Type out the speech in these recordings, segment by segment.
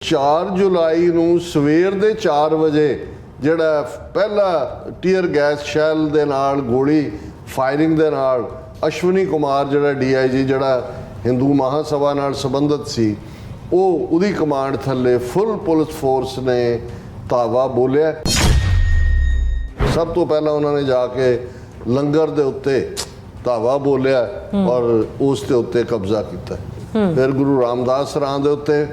4 ਜੁਲਾਈ ਨੂੰ ਸਵੇਰ ਦੇ 4 ਵਜੇ ਜਿਹੜਾ ਪਹਿਲਾ ਟੀਅਰ ਗੈਸ ਸ਼ੈਲ ਦੇ ਨਾਲ ਗੋਲੀ ਫਾਇਰਿੰਗ ਦੇ ਨਾਲ ਅਸ਼ਵਨੀ ਕੁਮਾਰ ਜਿਹੜਾ DIG ਜਿਹੜਾ ਹਿੰਦੂ ਮਹਾਸਭਾ ਨਾਲ ਸੰਬੰਧਿਤ ਸੀ, ਉਹਦੀ ਕਮਾਂਡ ਥੱਲੇ ਫੁੱਲ ਪੁਲਿਸ ਫੋਰਸ ਨੇ ਧਾਵਾ ਬੋਲਿਆ। ਸਭ ਤੋਂ ਪਹਿਲਾਂ ਉਹਨਾਂ ਨੇ ਜਾ ਕੇ ਲੰਗਰ ਦੇ ਉੱਤੇ ਧਾਵਾ ਬੋਲਿਆ ਔਰ ਉਸ ਦੇ ਉੱਤੇ ਕਬਜ਼ਾ ਕੀਤਾ। ਫਿਰ ਗੁਰੂ ਰਾਮਦਾਸ ਸਰਾਂ ਦੇ ਉੱਤੇ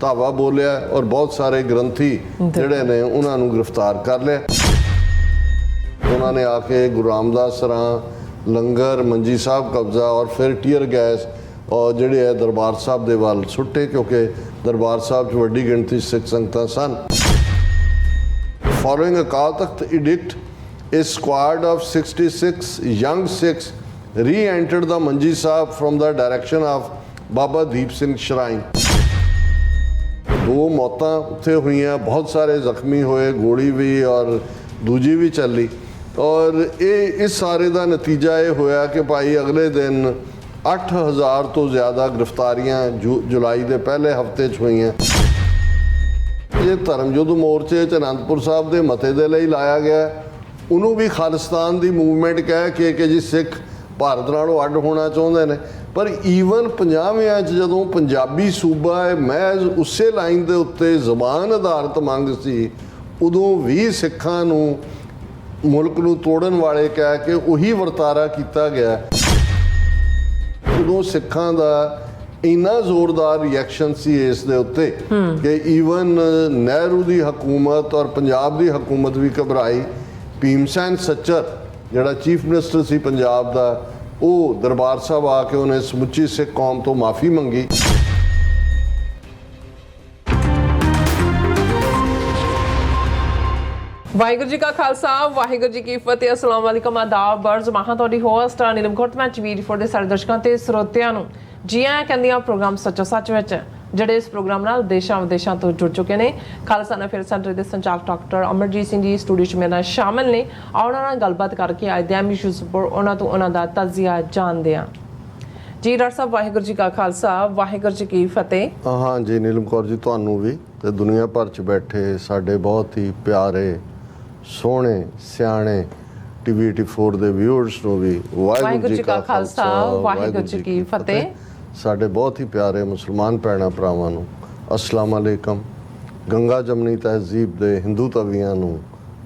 ਧਾਵਾ ਬੋਲਿਆ ਔਰ ਬਹੁਤ ਸਾਰੇ ਗ੍ਰੰਥੀ ਜਿਹੜੇ ਨੇ ਉਹਨਾਂ ਨੂੰ ਗ੍ਰਿਫਤਾਰ ਕਰ ਲਿਆ। ਉਹਨਾਂ ਨੇ ਆ ਕੇ ਗੁਰੂ ਰਾਮਦਾਸ ਸਰਾਂ, ਲੰਗਰ, ਮੰਜੀ ਸਾਹਿਬ ਕਬਜ਼ਾ ਔਰ ਫਿਰ ਟੀਅਰ ਗੈਸ ਔਰ ਜਿਹੜੇ ਹੈ ਦਰਬਾਰ ਸਾਹਿਬ ਦੇ ਵੱਲ ਸੁੱਟੇ, ਕਿਉਂਕਿ ਦਰਬਾਰ ਸਾਹਿਬ 'ਚ ਵੱਡੀ ਗਿਣਤੀ ਸਿੱਖ ਸੰਗਤਾਂ ਸਨ। Following Akal Takht edict, a squad of 66 young Sikhs re-entered the Manji Sahib from the direction of Baba Deep Singh Shrine. 2 ਮੌਤਾਂ ਉੱਥੇ ਹੋਈਆਂ, ਬਹੁਤ ਸਾਰੇ ਜ਼ਖਮੀ ਹੋਏ, ਗੋਲੀ ਵੀ ਔਰ ਦੂਜੀ ਵੀ ਚੱਲੀ। ਔਰ ਇਸ ਸਾਰੇ ਦਾ ਨਤੀਜਾ ਇਹ ਹੋਇਆ ਕਿ ਭਾਈ ਅਗਲੇ ਦਿਨ 8000 ਤੋਂ ਜ਼ਿਆਦਾ ਗ੍ਰਿਫਤਾਰੀਆਂ ਜੁਲਾਈ ਦੇ ਪਹਿਲੇ ਹਫ਼ਤੇ 'ਚ ਹੋਈਆਂ। ਇਹ ਧਰਮ ਯੁੱਧ ਮੋਰਚੇ 'ਚ ਅਨੰਦਪੁਰ ਸਾਹਿਬ ਦੇ ਮਤੇ ਦੇ ਲਈ ਲਾਇਆ ਗਿਆ। ਉਹਨੂੰ ਵੀ ਖਾਲਿਸਤਾਨ ਦੀ ਮੂਵਮੈਂਟ ਕਹਿ ਕੇ ਕਿ ਜੀ ਸਿੱਖ ਭਾਰਤ ਨਾਲੋਂ ਅੱਡ ਹੋਣਾ ਚਾਹੁੰਦੇ ਨੇ। ਪਰ ਈਵਨ 50ਵਿਆਂ 'ਚ ਜਦੋਂ ਪੰਜਾਬੀ ਸੂਬਾ ਹੈ ਮਹਿਜ਼ ਉਸੇ ਲਾਈਨ ਦੇ ਉੱਤੇ ਜ਼ਬਾਨ ਆਧਾਰਿਤ ਮੰਗ ਸੀ, ਉਦੋਂ ਵੀ ਸਿੱਖਾਂ ਨੂੰ ਮੁਲਕ ਨੂੰ ਤੋੜਨ ਵਾਲੇ ਕਹਿ ਕੇ ਉਹੀ ਵਰਤਾਰਾ ਕੀਤਾ ਗਿਆ। ਉਦੋਂ ਸਿੱਖਾਂ ਦਾ ਇੰਨਾ ਜ਼ੋਰਦਾਰ ਰਿਐਕਸ਼ਨ ਸੀ ਇਸ ਦੇ ਉੱਤੇ ਕਿ ਈਵਨ ਨਹਿਰੂ ਦੀ ਹਕੂਮਤ ਔਰ ਪੰਜਾਬ ਦੀ ਹਕੂਮਤ ਵੀ ਘਬਰਾਈ। ਭੀਮ ਸੈਨ ਸੱਚਰ ਜਿਹੜਾ ਚੀਫ ਮਿਨਿਸਟਰ ਸੀ ਪੰਜਾਬ ਦਾ, ਉਹ ਦਰਬਾਰ ਸਾਹਿਬ ਆ ਕੇ ਉਹਨੇ ਸਮੁੱਚੀ ਸਿੱਖ ਕੌਮ ਤੋਂ ਮਾਫੀ ਮੰਗੀ। ਵਾਹਿਗੁਰੂ ਜੀ ਕਾ ਖਾਲਸਾ, ਵਾਹਿਗੁਰੂ ਜੀ ਕੀ ਫਤਿਹ। अस्सलाम वालेकुम, आदाब, बर्ज महा ਤੁਹਾਡੀ ਹੋਸਟ ਨੀਲਮ ਕੋਟ ਮੈਂ ਚਵੀਰ ਫੋਰ ਦੇ ਸਾਰੇ ਦਰਸ਼ਕਾਂ ਤੇ ਸਰੋਤਿਆਂ ਨੂੰ ਜੀ ਆਇਆਂ ਕਹਿੰਦੀ ਆ ਪ੍ਰੋਗਰਾਮ ਸੱਚੋ ਸੱਚ ਵਿੱਚ, ਜਿਹੜੇ ਇਸ ਪ੍ਰੋਗਰਾਮ ਨਾਲ ਦੇਸ਼ਾਂ ਵਿਦੇਸ਼ਾਂ ਤੋਂ ਜੁੜ ਚੁੱਕੇ ਨੇ। ਖਾਲਸਾ ਅਫੇਅਰ ਸੈਂਟਰ ਦੇ ਸੰਚਾਲਕ ਡਾਕਟਰ ਅਮਰਜੀਤ ਸਿੰਘ ਜੀ ਸਟੂਡੀਓ 'ਚ ਮੇਰੇ ਨਾਲ ਸ਼ਾਮਿਲ ਨੇ। ਉਹਨਾਂ ਨਾਲ ਗੱਲਬਾਤ ਕਰਕੇ ਅੱਜ ਦੇ ਅਹਿਮ ਇਸ਼ੂਜ਼ ਉੱਪਰ ਉਹਨਾਂ ਤੋਂ ਉਹਨਾਂ ਦਾ ਤਜਜ਼ੀਆ ਜਾਣਦੇ ਹਾਂ। ਜੀ ਡਾਕਟਰ ਸਾਹਿਬ, ਵਾਹਿਗੁਰੂ ਜੀ ਕਾ ਖਾਲਸਾ, ਵਾਹਿਗੁਰੂ ਜੀ ਕੀ ਫਤਿਹ। ਹਾਂ ਜੀ ਨੀਲਮ ਕੌਰ ਜੀ, ਤੁਹਾਨੂੰ ਵੀ ਤੇ ਦੁਨੀਆ ਭਰ 'ਚ ਬੈਠੇ ਸਾਡੇ ਬਹੁਤ ਹੀ ਪਿਆਰੇ ਸੋਹਣੇ ਸਿਆਣੇ TV 84 ਦੇ ਵਿਊਅਰਸ ਨੂੰ ਵੀ ਵਾਹਿਗੁਰੂ ਜੀ ਕਾ ਖਾਲਸਾ, ਵਾਹਿਗੁਰੂ ਜੀ ਕੀ ਫਤਿਹ। ਸਾਡੇ ਬਹੁਤ ਹੀ ਪਿਆਰੇ ਮੁਸਲਮਾਨ ਭੈਣਾਂ ਭਰਾਵਾਂ ਨੂੰ ਅਸਲਾਮ ਅਲੈਕਮ। ਗੰਗਾ ਜਮਨੀ ਤਹਿਜ਼ੀਬ ਦੇ ਹਿੰਦੂ ਤਵੀਆਂ ਨੂੰ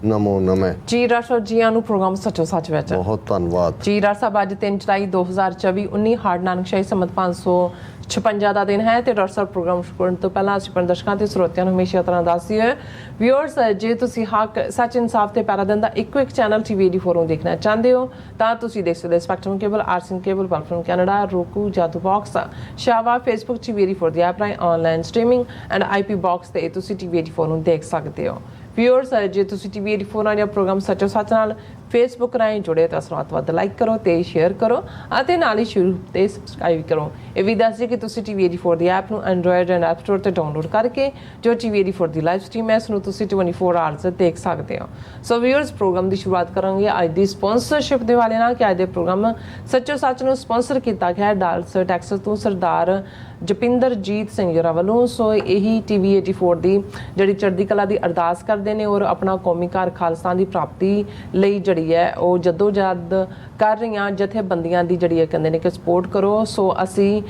ਨਮੋ ਨਮੇ। ਜੀ ਡਾਕਟਰ ਜੀ ਨੂੰ ਪ੍ਰੋਗਰਾਮ ਸੱਚੋ ਸੱਚ ਵਿੱਚ ਬਹੁਤ ਧੰਨਵਾਦ। ਜੀ ਡਾਕਟਰ ਸਾਹਿਬ, ਅੱਜ 3 ਜੁਲਾਈ 2024 19 ਹਾੜ ਨਾਨਕਸ਼ਾਹੀ ਸੰਮਤ 556 ਦਾ ਦਿਨ ਹੈ ਤੇ ਡਾਕਟਰ ਸਾਹਿਬ ਪ੍ਰੋਗਰਾਮ ਸ਼ੁਰੂ ਕਰਨ ਤੋਂ ਪਹਿਲਾਂ ਅਸੀਂ ਦਰਸ਼ਕਾਂ ਤੇ ਸਰੋਤਿਆਂ ਨੂੰ ਹਮੇਸ਼ਾ ਤਰ੍ਹਾਂ ਦੱਸਦੀ ਹੈ ਵਿਊਅਰਸ, ਜੇ ਤੁਸੀਂ ਹੱਕ ਸੱਚ ਇਨਸਾਫ ਤੇ ਪੈਰਾ ਦਿਨ ਦਾ ਇੱਕੋ ਇੱਕ ਚੈਨਲ TV 84 ਨੂੰ ਦੇਖਣਾ ਚਾਹੁੰਦੇ ਹੋ ਤਾਂ ਤੁਸੀਂ ਦੇਖ ਸਕਦੇ ਸਪੈਕਟਰਮ ਕੇਬਲ, ਆਰਸੀਨ ਕੇਬਲ, ਵਲਫਰਮ ਕੈਨੇਡਾ, roku, ਜਾਦੂ ਬਾਕਸ, ਸ਼ਾਵਾ, ਫੇਸਬੁੱਕ TV 84 ਦੀ ਐਪ ਰਾਹੀਂ online streaming and IP box ਤੇ ਤੁਸੀਂ TV 84 ਨੂੰ ਦੇਖ ਸਕਦੇ ਹੋ। ਵਿਊਅਰਸ, ਜੇ ਤੁਸੀਂ TV 84 ਨਾਲ ਪ੍ਰੋਗਰਾਮ ਸੱਚੋ ਸੱਚ ਨਾਲ ਫੇਸਬੁੱਕ ਰਾਹੀਂ ਜੁੜੇ ਤਾਂ ਉਸ ਨੂੰ ਵੱਧ ਲਾਈਕ ਕਰੋ ਤੇ ਸ਼ੇਅਰ ਕਰੋ ਅਤੇ ਨਾਲ ਹੀ ਸ਼ੁਰੂ ਤੇ ਸਬਸਕ੍ਰਾਈਬ ਕਰੋ। ਇਹ ਵੀ ਦੱਸ ਦਿਓ ਕਿ ਤੁਸੀਂ TV 84 ਦੀ ਐਪ ਨੂੰ ਐਂਡਰੋਇਡ ਐਂਡ ਐਪ ਸਟੋਰ ਤੇ ਡਾਊਨਲੋਡ ਕਰਕੇ ਜੋ TV 84 ਦੀ ਲਾਈਵ ਸਟ੍ਰੀਮ ਹੈ ਉਸ ਨੂੰ ਤੁਸੀਂ 24 ਆਵਰਸ ਦੇਖ ਸਕਦੇ ਹੋ। ਸੋ ਵਿਊਅਰਸ, ਪ੍ਰੋਗਰਾਮ ਦੀ ਸ਼ੁਰੂਆਤ ਕਰਾਂਗੇ ਅੱਜ ਦੀ ਸਪਾਂਸਰਸ਼ਿਪ ਦੇ ਵਾਲੇ ਨਾਲ ਕਿ ਅੱਜ ਦੇ ਪ੍ਰੋਗਰਾਮ ਸੱਚੋ ਸੱਚ ਨੂੰ ਸਪਾਂਸਰ ਕੀਤਾ ਗਿਆ ਡਾਲਸ ਟੈਕਸਸ ਤੋਂ ਸਰਦਾਰ ਜਪਿੰਦਰਜੀਤ ਸਿੰਘ ਜੀ ਵੱਲੋਂ। ਸੋ ਇਹੀ TV 84 ਦੀ ਜਿਹੜੀ ਚੜ੍ਹਦੀ ਕਲਾ ਦੀ ਅਰਦਾਸ ਕਰਦੇ ਨੇ ਔਰ ਆਪਣਾ ਕੌਮੀ ਘਰ ਖਾਲਿਸਤਾਨ ਦੀ ਪ੍ਰਾਪਤੀ ਲਈ ਜਿਹੜੀ ਹੈ ਉਹ ਜਦੋਜਹਿਦ ਕਰ ਰਹੀਆਂ ਜਥੇਬੰਦੀਆਂ ਦੀ ਜਿਹੜੀ ਕਹਿੰਦੇ ਨੇ ਕਿ ਸਪੋਰਟ ਕਰੋ। ਸੋ ਅਸੀਂ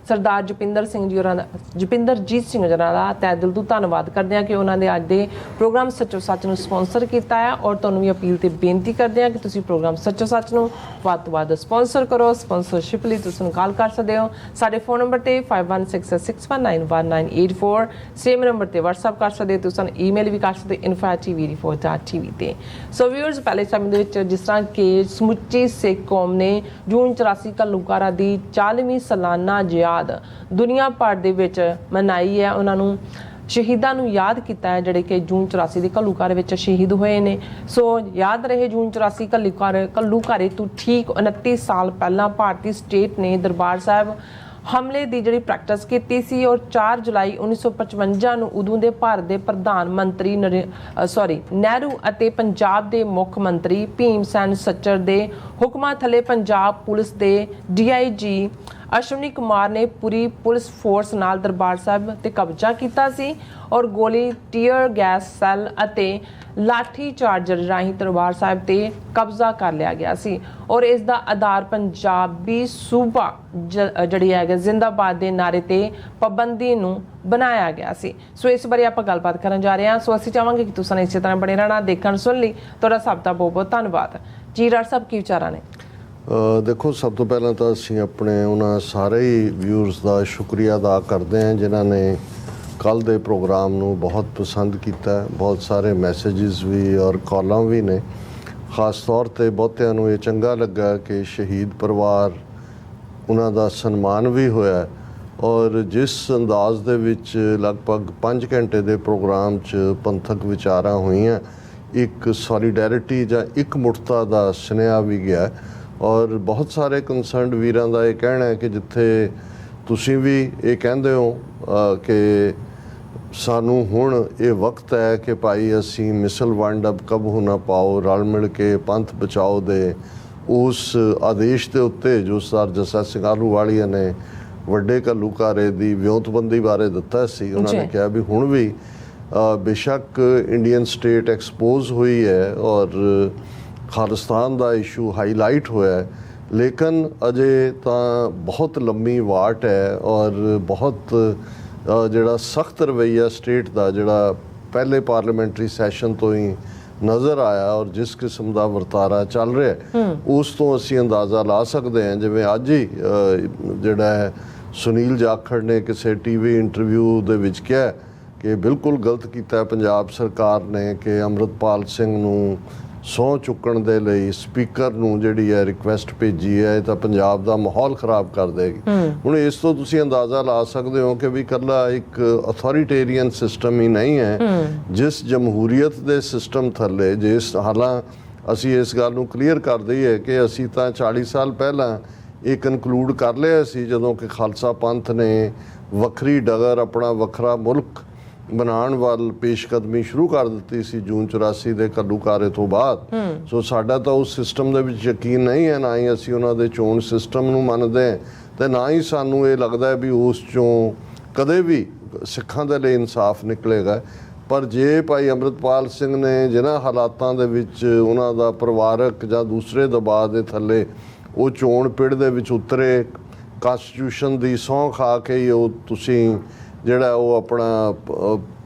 ਸਰਦਾਰ ਜਪਿੰਦਰਜੀਤ ਸਿੰਘ ਜੀ ਦਾ ਤਹਿ ਦਿਲ ਤੋਂ ਧੰਨਵਾਦ ਕਰਦੇ ਹਾਂ ਕਿ ਉਹਨਾਂ ਦੇ ਅੱਜ ਦੇ ਪ੍ਰੋਗਰਾਮ ਸੱਚੋ ਸੱਚ ਨੂੰ ਸਪਾਂਸਰ ਕੀਤਾ ਹੈ ਔਰ ਤੁਹਾਨੂੰ ਵੀ ਅਪੀਲ ਤੇ ਬੇਨਤੀ ਕਰਦੇ ਹਾਂ ਕਿ ਤੁਸੀਂ ਪ੍ਰੋਗਰਾਮ ਸੱਚੋ ਸੱਚ ਨੂੰ ਵੱਧ ਤੋਂ ਵੱਧ ਸਪਾਂਸਰ ਕਰੋ। ਸਪਾਂਸਰਸ਼ਿਪ ਲਈ ਤੁਸੀਂ ਕਾਲ ਕਰ ਸਕਦੇ ਹੋ ਸਾਡੇ ਫੋਨ ਨੰਬਰ ਤੇ 5166191984, ਸੇਮ ਨੰਬਰ ਤੇ WhatsApp ਕਰ ਸਕਦੇ ਹੋ। ਤੁਸੀਂ ਸਾਨੂੰ ਈਮੇਲ ਵੀ ਕਰ ਸਕਦੇ info@tv84.tv ਤੇ। ਸੋ ਵਿਊਅਰਸ, ਪਹਿਲੇ ਸਮੇਂ ਦੇ ਵਿੱਚ ਜਿਸ ਤਰ੍ਹਾਂ ਕਿ ਸਮੁੱਚੀ ਸਿੱਖ ਕੌਮ ਨੇ ਜੂਨ 84 ਘੱਲੂਘਾਰਾ ਦੀ 40ਵੀਂ ਸਾਲਾਨਾ ਯਾਦ ਦੁਨੀਆ ਭਰ ਦੇ ਵਿੱਚ ਮਨਾਈ ਹੈ। ਉਹਨਾਂ ਨੂੰ ਸ਼ਹੀਦਾਂ ਨੂੰ ਯਾਦ ਕੀਤਾ ਹੈ ਜਿਹੜੇ ਕਿ ਜੂਨ 84 ਦੇ ਘੱਲੂਘਾਰੇ ਵਿੱਚ ਸ਼ਹੀਦ ਹੋਏ ਨੇ। ਸੋ ਯਾਦ ਰਹੇ ਜੂਨ 84 ਘੱਲੂਘਾਰੇ ਤੋਂ ਠੀਕ 29 ਸਾਲ ਪਹਿਲਾਂ ਭਾਰਤੀ ਸਟੇਟ ਨੇ ਦਰਬਾਰ ਸਾਹਿਬ ਹਮਲੇ ਦੀ ਜਿਹੜੀ ਪ੍ਰੈਕਟਿਸ ਕੀਤੀ ਸੀ ਔਰ 4 ਜੁਲਾਈ 1955 ਨੂੰ ਉਦੋਂ ਦੇ ਭਾਰਤ ਦੇ ਪ੍ਰਧਾਨ ਮੰਤਰੀ ਨਹਿਰੂ ਅਤੇ ਪੰਜਾਬ ਦੇ ਮੁੱਖ ਮੰਤਰੀ ਭੀਮ ਸੈਨ ਸੱਚਰ ਦੇ ਹੁਕਮਾਂ ਥੱਲੇ ਪੰਜਾਬ ਪੁਲਿਸ ਦੇ DIG ਅਸ਼ਵਨੀ ਕੁਮਾਰ ਨੇ ਪੂਰੀ ਪੁਲਿਸ ਫੋਰਸ ਨਾਲ ਦਰਬਾਰ ਸਾਹਿਬ ਤੇ ਕਬਜ਼ਾ ਕੀਤਾ ਸੀ ਔਰ ਗੋਲੀ, ਟੀਅਰ ਗੈਸ ਸੈੱਲ ਅਤੇ ਲਾਠੀ ਚਾਰਜਰ ਰਾਹੀਂ ਦਰਬਾਰ ਸਾਹਿਬ ਤੇ ਕਬਜ਼ਾ ਕਰ ਲਿਆ ਗਿਆ ਸੀ ਔਰ ਇਸ ਦਾ ਆਧਾਰ ਪੰਜਾਬੀ ਸੂਬਾ ਜਿਹੜੀ ਹੈਗਾ ਜ਼ਿੰਦਾਬਾਦ ਦੇ ਨਾਰੇ ਤੇ ਪਾਬੰਦੀ ਨੂੰ ਬਣਾਇਆ ਗਿਆ ਸੀ। ਸੋ ਇਸ ਬਾਰੇ ਆਪਾਂ ਗੱਲਬਾਤ ਕਰਨ ਜਾ ਰਹੇ ਹਾਂ। ਸੋ ਅਸੀਂ ਚਾਹਾਂਗੇ ਕਿ ਤੁਸੀਂ ਇਸੇ ਤਰ੍ਹਾਂ ਬਣੇ ਰਹਿਣਾ, ਦੇਖਣ ਸੁਣ ਲਈ ਤੁਹਾਡਾ ਸਭ ਦਾ ਬਹੁਤ ਬਹੁਤ ਧੰਨਵਾਦ ਜੀ। ਰਾਜ ਸਾਹਿਬ ਕੀ ਵਿਚਾਰਾਂ ਨੇ? ਦੇਖੋ, ਸਭ ਤੋਂ ਪਹਿਲਾਂ ਤਾਂ ਅਸੀਂ ਆਪਣੇ ਉਹਨਾਂ ਸਾਰੇ ਹੀ ਵਿਊਅਰਸ ਦਾ ਸ਼ੁਕਰੀਆ ਅਦਾ ਕਰਦੇ ਹਾਂ ਜਿਨ੍ਹਾਂ ਨੇ ਕੱਲ੍ਹ ਦੇ ਪ੍ਰੋਗਰਾਮ ਨੂੰ ਬਹੁਤ ਪਸੰਦ ਕੀਤਾ। ਬਹੁਤ ਸਾਰੇ ਮੈਸੇजेस ਵੀ ਔਰ ਕਾਲਾਂ ਵੀ ਨੇ। ਖਾਸ ਤੌਰ 'ਤੇ ਬਹੁਤਿਆਂ ਨੂੰ ਇਹ ਚੰਗਾ ਲੱਗਾ ਕਿ ਸ਼ਹੀਦ ਪਰਿਵਾਰ ਉਹਨਾਂ ਦਾ ਸਨਮਾਨ ਵੀ ਹੋਇਆ ਔਰ ਜਿਸ ਅੰਦਾਜ਼ ਦੇ ਵਿੱਚ ਲਗਭਗ 5 ਘੰਟੇ ਦੇ ਪ੍ਰੋਗਰਾਮ 'ਚ ਪੰਥਕ ਵਿਚਾਰਾਂ ਹੋਈਆਂ, ਇੱਕ ਸੋਲੀਡੈਰਿਟੀ ਜਾਂ ਇੱਕ ਮੁੱਠਤਾ ਦਾ ਸੁਨੇਹਾ ਵੀ ਗਿਆ ਔਰ ਬਹੁਤ ਸਾਰੇ ਕੰਸਰਨਡ ਵੀਰਾਂ ਦਾ ਇਹ ਕਹਿਣਾ ਹੈ ਕਿ ਜਿੱਥੇ ਤੁਸੀਂ ਵੀ ਇਹ ਕਹਿੰਦੇ ਹੋ ਕਿ ਸਾਨੂੰ ਹੁਣ ਇਹ ਵਕਤ ਹੈ ਕਿ ਭਾਈ ਅਸੀਂ ਮਿਸਲ ਵੰਡ ਅਬ ਕਬਹੂ ਨਾ ਪਾਓ, ਰਲ ਮਿਲ ਕੇ ਪੰਥ ਬਚਾਓ ਦੇ ਉਸ ਆਦੇਸ਼ ਦੇ ਉੱਤੇ ਜੋ ਸਰ ਜੱਸਾ ਸਿੰਘ ਆਹਲੂਵਾਲੀਆ ਨੇ ਵੱਡੇ ਘੱਲੂਘਾਰੇ ਦੀ ਵਿਉਂਤਬੰਦੀ ਬਾਰੇ ਦਿੱਤਾ ਸੀ, ਉਹਨਾਂ ਨੇ ਕਿਹਾ ਵੀ ਹੁਣ ਵੀ ਬੇਸ਼ੱਕ ਇੰਡੀਅਨ ਸਟੇਟ ਐਕਸਪੋਜ਼ ਹੋਈ ਹੈ ਔਰ ਖਾਲਿਸਤਾਨ ਦਾ ਇਸ਼ੂ ਹਾਈਲਾਈਟ ਹੋਇਆ, ਲੇਕਿਨ ਅਜੇ ਤਾਂ ਬਹੁਤ ਲੰਮੀ ਵਾਟ ਹੈ ਔਰ ਬਹੁਤ ਜਿਹੜਾ ਸਖਤ ਰਵੱਈਆ ਸਟੇਟ ਦਾ ਜਿਹੜਾ ਪਹਿਲੇ ਪਾਰਲੀਮੈਂਟਰੀ ਸੈਸ਼ਨ ਤੋਂ ਹੀ ਨਜ਼ਰ ਆਇਆ ਔਰ ਜਿਸ ਕਿਸਮ ਦਾ ਵਰਤਾਰਾ ਚੱਲ ਰਿਹਾ ਉਸ ਤੋਂ ਅਸੀਂ ਅੰਦਾਜ਼ਾ ਲਾ ਸਕਦੇ ਹਾਂ। ਜਿਵੇਂ ਅੱਜ ਹੀ ਜਿਹੜਾ ਹੈ ਸੁਨੀਲ ਜਾਖੜ ਨੇ ਕਿਸੇ ਟੀਵੀ ਇੰਟਰਵਿਊ ਦੇ ਵਿੱਚ ਕਿਹਾ ਕਿ ਬਿਲਕੁਲ ਗਲਤ ਕੀਤਾ ਪੰਜਾਬ ਸਰਕਾਰ ਨੇ ਕਿ ਅੰਮ੍ਰਿਤਪਾਲ ਸਿੰਘ ਨੂੰ ਸਹੁੰ ਚੁੱਕਣ ਦੇ ਲਈ ਸਪੀਕਰ ਨੂੰ ਜਿਹੜੀ ਹੈ ਰਿਕੁਐਸਟ ਭੇਜੀ ਹੈ, ਇਹ ਤਾਂ ਪੰਜਾਬ ਦਾ ਮਾਹੌਲ ਖਰਾਬ ਕਰ ਦੇਗੀ। ਹੁਣ ਇਸ ਤੋਂ ਤੁਸੀਂ ਅੰਦਾਜ਼ਾ ਲਾ ਸਕਦੇ ਹੋ ਕਿ ਵੀ ਇਕੱਲਾ ਇੱਕ ਅਥੋਰੀਟੇਰੀਅਨ ਸਿਸਟਮ ਹੀ ਨਹੀਂ ਹੈ, ਜਿਸ ਜਮਹੂਰੀਅਤ ਦੇ ਸਿਸਟਮ ਥੱਲੇ ਜਿਸ ਹਾਲਾਂ ਅਸੀਂ ਇਸ ਗੱਲ ਨੂੰ ਕਲੀਅਰ ਕਰ ਦਈਏ ਕਿ ਅਸੀਂ ਤਾਂ 40 ਸਾਲ ਪਹਿਲਾਂ ਇਹ ਕਨਕਲੂਡ ਕਰ ਲਿਆ ਸੀ ਜਦੋਂ ਕਿ ਖਾਲਸਾ ਪੰਥ ਨੇ ਵੱਖਰੀ ਡਗਰ, ਆਪਣਾ ਵੱਖਰਾ ਮੁਲਕ ਬਣਾਉਣ ਵੱਲ ਪੇਸ਼ਕਦਮੀ ਸ਼ੁਰੂ ਕਰ ਦਿੱਤੀ ਸੀ ਜੂਨ 84 ਦੇ ਘੱਲੂਘਾਰੇ ਤੋਂ ਬਾਅਦ। ਸੋ ਸਾਡਾ ਤਾਂ ਉਸ ਸਿਸਟਮ ਦੇ ਵਿੱਚ ਯਕੀਨ ਨਹੀਂ ਹੈ, ਨਾ ਹੀ ਅਸੀਂ ਉਹਨਾਂ ਦੇ ਚੋਣ ਸਿਸਟਮ ਨੂੰ ਮੰਨਦੇ ਹਾਂ ਤੇ ਨਾ ਹੀ ਸਾਨੂੰ ਇਹ ਲੱਗਦਾ ਵੀ ਉਸ ਚੋਂ ਕਦੇ ਵੀ ਸਿੱਖਾਂ ਦੇ ਲਈ ਇਨਸਾਫ ਨਿਕਲੇਗਾ। ਪਰ ਜੇ ਭਾਈ ਅੰਮ੍ਰਿਤਪਾਲ ਸਿੰਘ ਨੇ ਜਿਨ੍ਹਾਂ ਹਾਲਾਤਾਂ ਦੇ ਵਿੱਚ ਉਹਨਾਂ ਦਾ ਪਰਿਵਾਰਕ ਜਾਂ ਦੂਸਰੇ ਦਬਾਅ ਦੇ ਥੱਲੇ ਉਹ ਚੋਣ ਪਿੜ ਦੇ ਵਿੱਚ ਉਤਰੇ, ਕਾਨਸਟੀਟਿਊਸ਼ਨ ਦੀ ਸਹੁੰ ਖਾ ਕੇ ਹੀ ਉਹ ਤੁਸੀਂ ਜਿਹੜਾ ਉਹ ਆਪਣਾ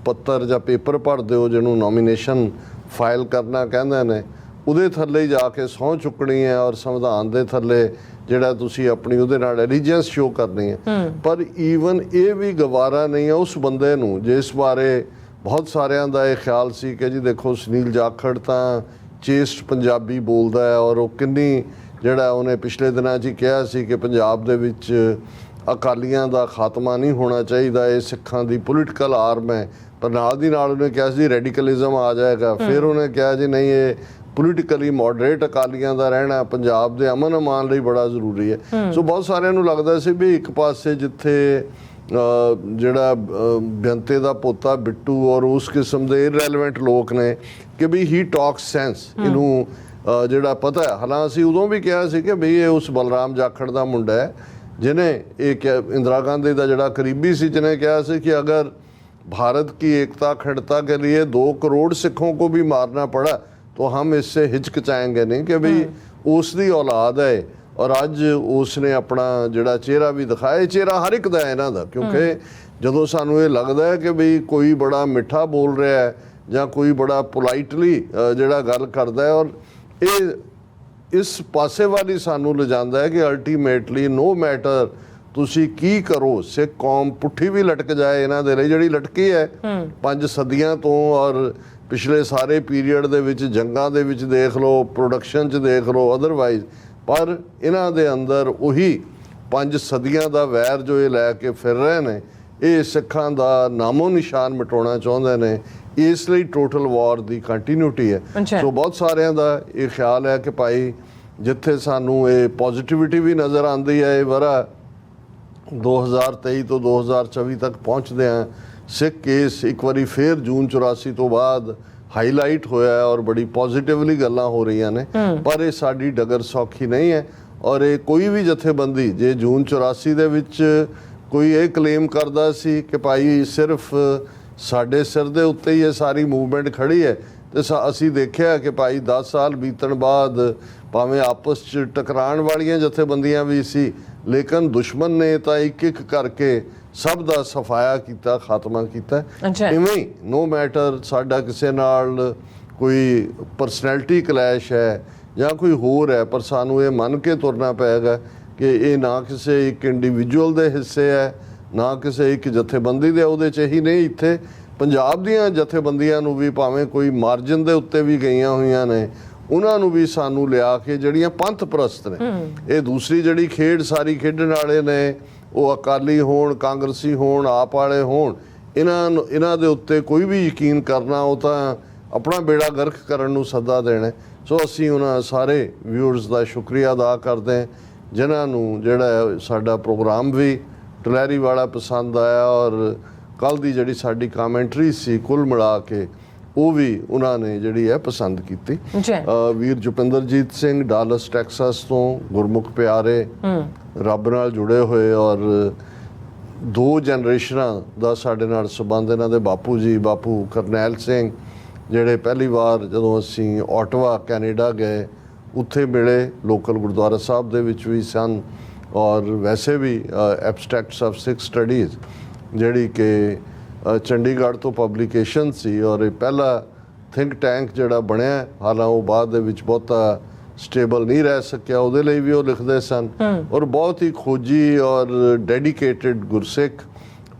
ਪੱਤਰ ਜਾਂ ਪੇਪਰ ਭਰਦੇ ਹੋ ਜਿਹਨੂੰ ਨੋਮੀਨੇਸ਼ਨ ਫਾਈਲ ਕਰਨਾ ਕਹਿੰਦੇ ਨੇ, ਉਹਦੇ ਥੱਲੇ ਜਾ ਕੇ ਸਹੁੰ ਚੁੱਕਣੀ ਹੈ ਔਰ ਸੰਵਿਧਾਨ ਦੇ ਥੱਲੇ ਜਿਹੜਾ ਤੁਸੀਂ ਆਪਣੀ ਉਹਦੇ ਨਾਲ ਐਲੀਜੈਂਸ ਸ਼ੋਅ ਕਰਨੀ ਹੈ। ਪਰ ਈਵਨ ਇਹ ਵੀ ਗਵਾਰਾ ਨਹੀਂ ਹੈ ਉਸ ਬੰਦੇ ਨੂੰ ਜਿਸ ਬਾਰੇ ਬਹੁਤ ਸਾਰਿਆਂ ਦਾ ਇਹ ਖਿਆਲ ਸੀ ਕਿ ਜੀ ਦੇਖੋ ਸੁਨੀਲ ਜਾਖੜ ਤਾਂ ਚੇਸਟ ਪੰਜਾਬੀ ਬੋਲਦਾ ਹੈ ਔਰ ਉਹ ਕਿੰਨੀ ਜਿਹੜਾ ਉਹਨੇ ਪਿਛਲੇ ਦਿਨਾਂ 'ਚ ਹੀ ਕਿਹਾ ਸੀ ਕਿ ਪੰਜਾਬ ਦੇ ਵਿੱਚ ਅਕਾਲੀਆਂ ਦਾ ਖਾਤਮਾ ਨਹੀਂ ਹੋਣਾ ਚਾਹੀਦਾ, ਇਹ ਸਿੱਖਾਂ ਦੀ ਪੋਲੀਟੀਕਲ ਆਰਮ ਹੈ। ਪਰ ਨਾਲ ਦੀ ਨਾਲ ਉਹਨੇ ਕਿਹਾ ਸੀ ਰੈਡੀਕਲਿਜ਼ਮ ਆ ਜਾਏਗਾ। ਫਿਰ ਉਹਨੇ ਕਿਹਾ ਜੀ ਨਹੀਂ, ਇਹ ਪੋਲੀਟੀਕਲੀ ਮੋਡਰੇਟ ਅਕਾਲੀਆਂ ਦਾ ਰਹਿਣਾ ਪੰਜਾਬ ਦੇ ਅਮਨ ਅਮਾਨ ਲਈ ਬੜਾ ਜ਼ਰੂਰੀ ਹੈ। ਸੋ ਬਹੁਤ ਸਾਰਿਆਂ ਨੂੰ ਲੱਗਦਾ ਸੀ ਵੀ ਇੱਕ ਪਾਸੇ ਜਿੱਥੇ ਜਿਹੜਾ ਬੇਅੰਤੇ ਦਾ ਪੋਤਾ ਬਿੱਟੂ ਔਰ ਉਸ ਕਿਸਮ ਦੇ ਇਰਰੈਲੇਵੈਂਟ ਲੋਕ ਨੇ ਕਿ ਵੀ ਹੀ ਟਾਕਸ ਸੈਂਸ, ਇਹਨੂੰ ਜਿਹੜਾ ਪਤਾ ਹੈ। ਹਾਲਾਂ ਅਸੀਂ ਉਦੋਂ ਵੀ ਕਿਹਾ ਸੀ ਕਿ ਵੀ ਇਹ ਉਸ ਬਲਰਾਮ ਜਾਖੜ ਦਾ ਮੁੰਡਾ ਹੈ ਜਿਹਨੇ ਇਹ ਕਿਹਾ, ਇੰਦਰਾ ਗਾਂधी ਦਾ ਜਿਹੜਾ ਕਰੀਬੀ ਸੀ, ਜਿਹਨੇ ਕਿਹਾ ਸੀ ਕਿ ਅਗਰ भारत की एकता अखंडता के लिए 2 करोड़ सिखों को भी मारना पड़ा तो हम इससे हिचकिचाएंगे नहीं कि भी उसकी औलाद है। और अज उसने अपना जिहड़ा चेहरा भी दिखाया, चेहरा हर एक दा इन्हां दा, क्योंकि जदों सानू ये लगदा है कि भी कोई बड़ा मिठा बोल रहा है ਜਾਂ कोई बड़ा पोलाइटली जिहड़ा गल करदा है और ये इस पासे वाली सानू लिजांदा है कि अल्टीमेटली नो मैटर ਤੁਸੀਂ ਕੀ ਕਰੋ, ਸਿੱਖ ਕੌਮ ਪੁੱਠੀ ਵੀ ਲਟਕ ਜਾਏ ਇਹਨਾਂ ਦੇ ਲਈ, ਜਿਹੜੀ ਲਟਕੀ ਹੈ 5 ਸਦੀਆਂ ਤੋਂ ਔਰ ਪਿਛਲੇ ਸਾਰੇ ਪੀਰੀਅਡ ਦੇ ਵਿੱਚ ਜੰਗਾਂ ਦੇ ਵਿੱਚ ਦੇਖ ਲਓ, ਪ੍ਰੋਡਕਸ਼ਨ 'ਚ ਦੇਖ ਲਓ, ਅਦਰਵਾਈਜ਼। ਪਰ ਇਹਨਾਂ ਦੇ ਅੰਦਰ ਉਹੀ 5 ਸਦੀਆਂ ਦਾ ਵੈਰ ਜੋ ਇਹ ਲੈ ਕੇ ਫਿਰ ਰਹੇ ਨੇ, ਇਹ ਸਿੱਖਾਂ ਦਾ ਨਾਮੋ ਨਿਸ਼ਾਨ ਮਿਟਾਉਣਾ ਚਾਹੁੰਦੇ ਨੇ। ਇਸ ਲਈ ਟੋਟਲ ਵਾਰ ਦੀ ਕੰਟੀਨਿਊਟੀ ਹੈ। ਸੋ ਬਹੁਤ ਸਾਰਿਆਂ ਦਾ ਇਹ ਖਿਆਲ ਹੈ ਕਿ ਭਾਈ ਜਿੱਥੇ ਸਾਨੂੰ ਇਹ ਪੋਜ਼ਿਟਿਵਿਟੀ ਵੀ ਨਜ਼ਰ ਆਉਂਦੀ ਹੈ, ਇਹ ਵਰਾ 2023 ਤੋਂ 2024 ਤੱਕ ਪਹੁੰਚਦੇ ਆ, ਸਿੱਖ ਕੇਸ ਇੱਕ ਵਾਰੀ ਫਿਰ ਜੂਨ 84 ਤੋਂ ਬਾਅਦ ਹਾਈਲਾਈਟ ਹੋਇਆ ਔਰ ਬੜੀ ਪੋਜ਼ਿਟਿਵਲੀ ਗੱਲਾਂ ਹੋ ਰਹੀਆਂ ਨੇ। ਪਰ ਇਹ ਸਾਡੀ ਡਗਰ ਸੌਖੀ ਨਹੀਂ ਹੈ ਔਰ ਇਹ ਕੋਈ ਵੀ ਜਥੇਬੰਦੀ ਜੇ ਜੂਨ 84 ਦੇ ਵਿੱਚ ਕੋਈ ਇਹ ਕਲੇਮ ਕਰਦਾ ਸੀ ਕਿ ਭਾਈ ਸਿਰਫ ਸਾਡੇ ਸਿਰ ਦੇ ਉੱਤੇ ਹੀ ਇਹ ਸਾਰੀ ਮੂਵਮੈਂਟ ਖੜੀ ਹੈ, ਤੇ ਅਸੀਂ ਦੇਖਿਆ ਕਿ ਭਾਈ 10 ਸਾਲ ਬੀਤਣ ਬਾਅਦ ਭਾਵੇਂ ਆਪਸ 'ਚ ਟਕਰਾਉਣ ਵਾਲੀਆਂ ਜਥੇਬੰਦੀਆਂ ਵੀ ਸੀ, ਲੇਕਿਨ ਦੁਸ਼ਮਣ ਨੇ ਤਾਂ ਇੱਕ ਇੱਕ ਕਰਕੇ ਸਭ ਦਾ ਸਫਾਇਆ ਕੀਤਾ, ਖਾਤਮਾ ਕੀਤਾ। ਇਵੇਂ ਹੀ ਨੋ ਮੈਟਰ ਸਾਡਾ ਕਿਸੇ ਨਾਲ ਕੋਈ ਪਰਸਨੈਲਿਟੀ ਕਲੈਸ਼ ਹੈ ਜਾਂ ਕੋਈ ਹੋਰ ਹੈ, ਪਰ ਸਾਨੂੰ ਇਹ ਮੰਨ ਕੇ ਤੁਰਨਾ ਪਏਗਾ ਕਿ ਇਹ ਨਾ ਕਿਸੇ ਇੱਕ ਇੰਡੀਵਿਜੂਅਲ ਦੇ ਹਿੱਸੇ ਹੈ, ਨਾ ਕਿਸੇ ਇੱਕ ਜਥੇਬੰਦੀ ਦੇ ਉਹਦੇ 'ਚ ਹੀ ਨਹੀਂ। ਇੱਥੇ ਪੰਜਾਬ ਦੀਆਂ ਜਥੇਬੰਦੀਆਂ ਨੂੰ ਵੀ ਭਾਵੇਂ ਕੋਈ ਮਾਰਜਨ ਦੇ ਉੱਤੇ ਵੀ ਗਈਆਂ ਹੋਈਆਂ ਨੇ, ਉਹਨਾਂ ਨੂੰ ਵੀ ਸਾਨੂੰ ਲਿਆ ਕੇ ਜਿਹੜੀਆਂ ਪੰਥ ਪ੍ਰਸਤ ਨੇ, ਇਹ ਦੂਸਰੀ ਜਿਹੜੀ ਖੇਡ ਸਾਰੀ ਖੇਡਣ ਵਾਲੇ ਨੇ, ਉਹ ਅਕਾਲੀ ਹੋਣ, ਕਾਂਗਰਸੀ ਹੋਣ, ਆਪ ਵਾਲੇ ਹੋਣ, ਇਹਨਾਂ ਦੇ ਉੱਤੇ ਕੋਈ ਵੀ ਯਕੀਨ ਕਰਨਾ ਉਹ ਤਾਂ ਆਪਣਾ ਬੇੜਾ ਗਰਕ ਕਰਨ ਨੂੰ ਸੱਦਾ ਦੇਣਾ। ਸੋ ਅਸੀਂ ਉਹਨਾਂ ਸਾਰੇ ਵਿਊਅਰਸ ਦਾ ਸ਼ੁਕਰੀਆ ਅਦਾ ਕਰਦੇ ਹਾਂ ਜਿਨ੍ਹਾਂ ਨੂੰ ਜਿਹੜਾ ਸਾਡਾ ਪ੍ਰੋਗਰਾਮ ਵੀ ਟਲੈਰੀ ਵਾਲਾ ਪਸੰਦ ਆਇਆ, ਔਰ ਕੱਲ੍ਹ ਦੀ ਜਿਹੜੀ ਸਾਡੀ ਕਾਮੈਂਟਰੀ ਸੀ ਕੁੱਲ ਮਿਲਾ ਕੇ ਉਹ ਵੀ ਉਹਨਾਂ ਨੇ ਜਿਹੜੀ ਹੈ ਪਸੰਦ ਕੀਤੀ। ਵੀਰ ਜੁਪਿੰਦਰਜੀਤ ਸਿੰਘ ਡਾਲਸ ਟੈਕਸਾਸ ਤੋਂ, ਗੁਰਮੁਖ ਪਿਆਰੇ, ਰੱਬ ਨਾਲ ਜੁੜੇ ਹੋਏ, ਔਰ 2 ਜਨਰੇਸ਼ਨਾਂ ਦਾ ਸਾਡੇ ਨਾਲ ਸੰਬੰਧ ਇਹਨਾਂ ਦੇ ਬਾਪੂ ਜੀ, ਬਾਪੂ ਕਰਨੈਲ ਸਿੰਘ, ਜਿਹੜੇ ਪਹਿਲੀ ਵਾਰ ਜਦੋਂ ਅਸੀਂ ਓਟਵਾ ਕੈਨੇਡਾ ਗਏ ਉੱਥੇ ਮਿਲੇ, ਲੋਕਲ ਗੁਰਦੁਆਰਾ ਸਾਹਿਬ ਦੇ ਵਿੱਚ ਵੀ ਸਨ, ਔਰ ਵੈਸੇ ਵੀ ਐਬਸਟਰੈਕਟਸ ਆਫ ਸਿੱਖ ਸਟੱਡੀਜ਼ ਜਿਹੜੀ ਕਿ ਚੰਡੀਗੜ੍ਹ ਤੋਂ ਪਬਲੀਕੇਸ਼ਨ ਸੀ, ਔਰ ਇਹ ਪਹਿਲਾ ਥਿੰਕ ਟੈਂਕ ਜਿਹੜਾ ਬਣਿਆ, ਹਾਲਾਂ ਉਹ ਬਾਅਦ ਦੇ ਵਿੱਚ ਬਹੁਤਾ ਸਟੇਬਲ ਨਹੀਂ ਰਹਿ ਸਕਿਆ, ਉਹਦੇ ਲਈ ਵੀ ਉਹ ਲਿਖਦੇ ਸਨ। ਔਰ ਬਹੁਤ ਹੀ ਖੋਜੀ ਔਰ ਡੈਡੀਕੇਟਿਡ ਗੁਰਸਿੱਖ,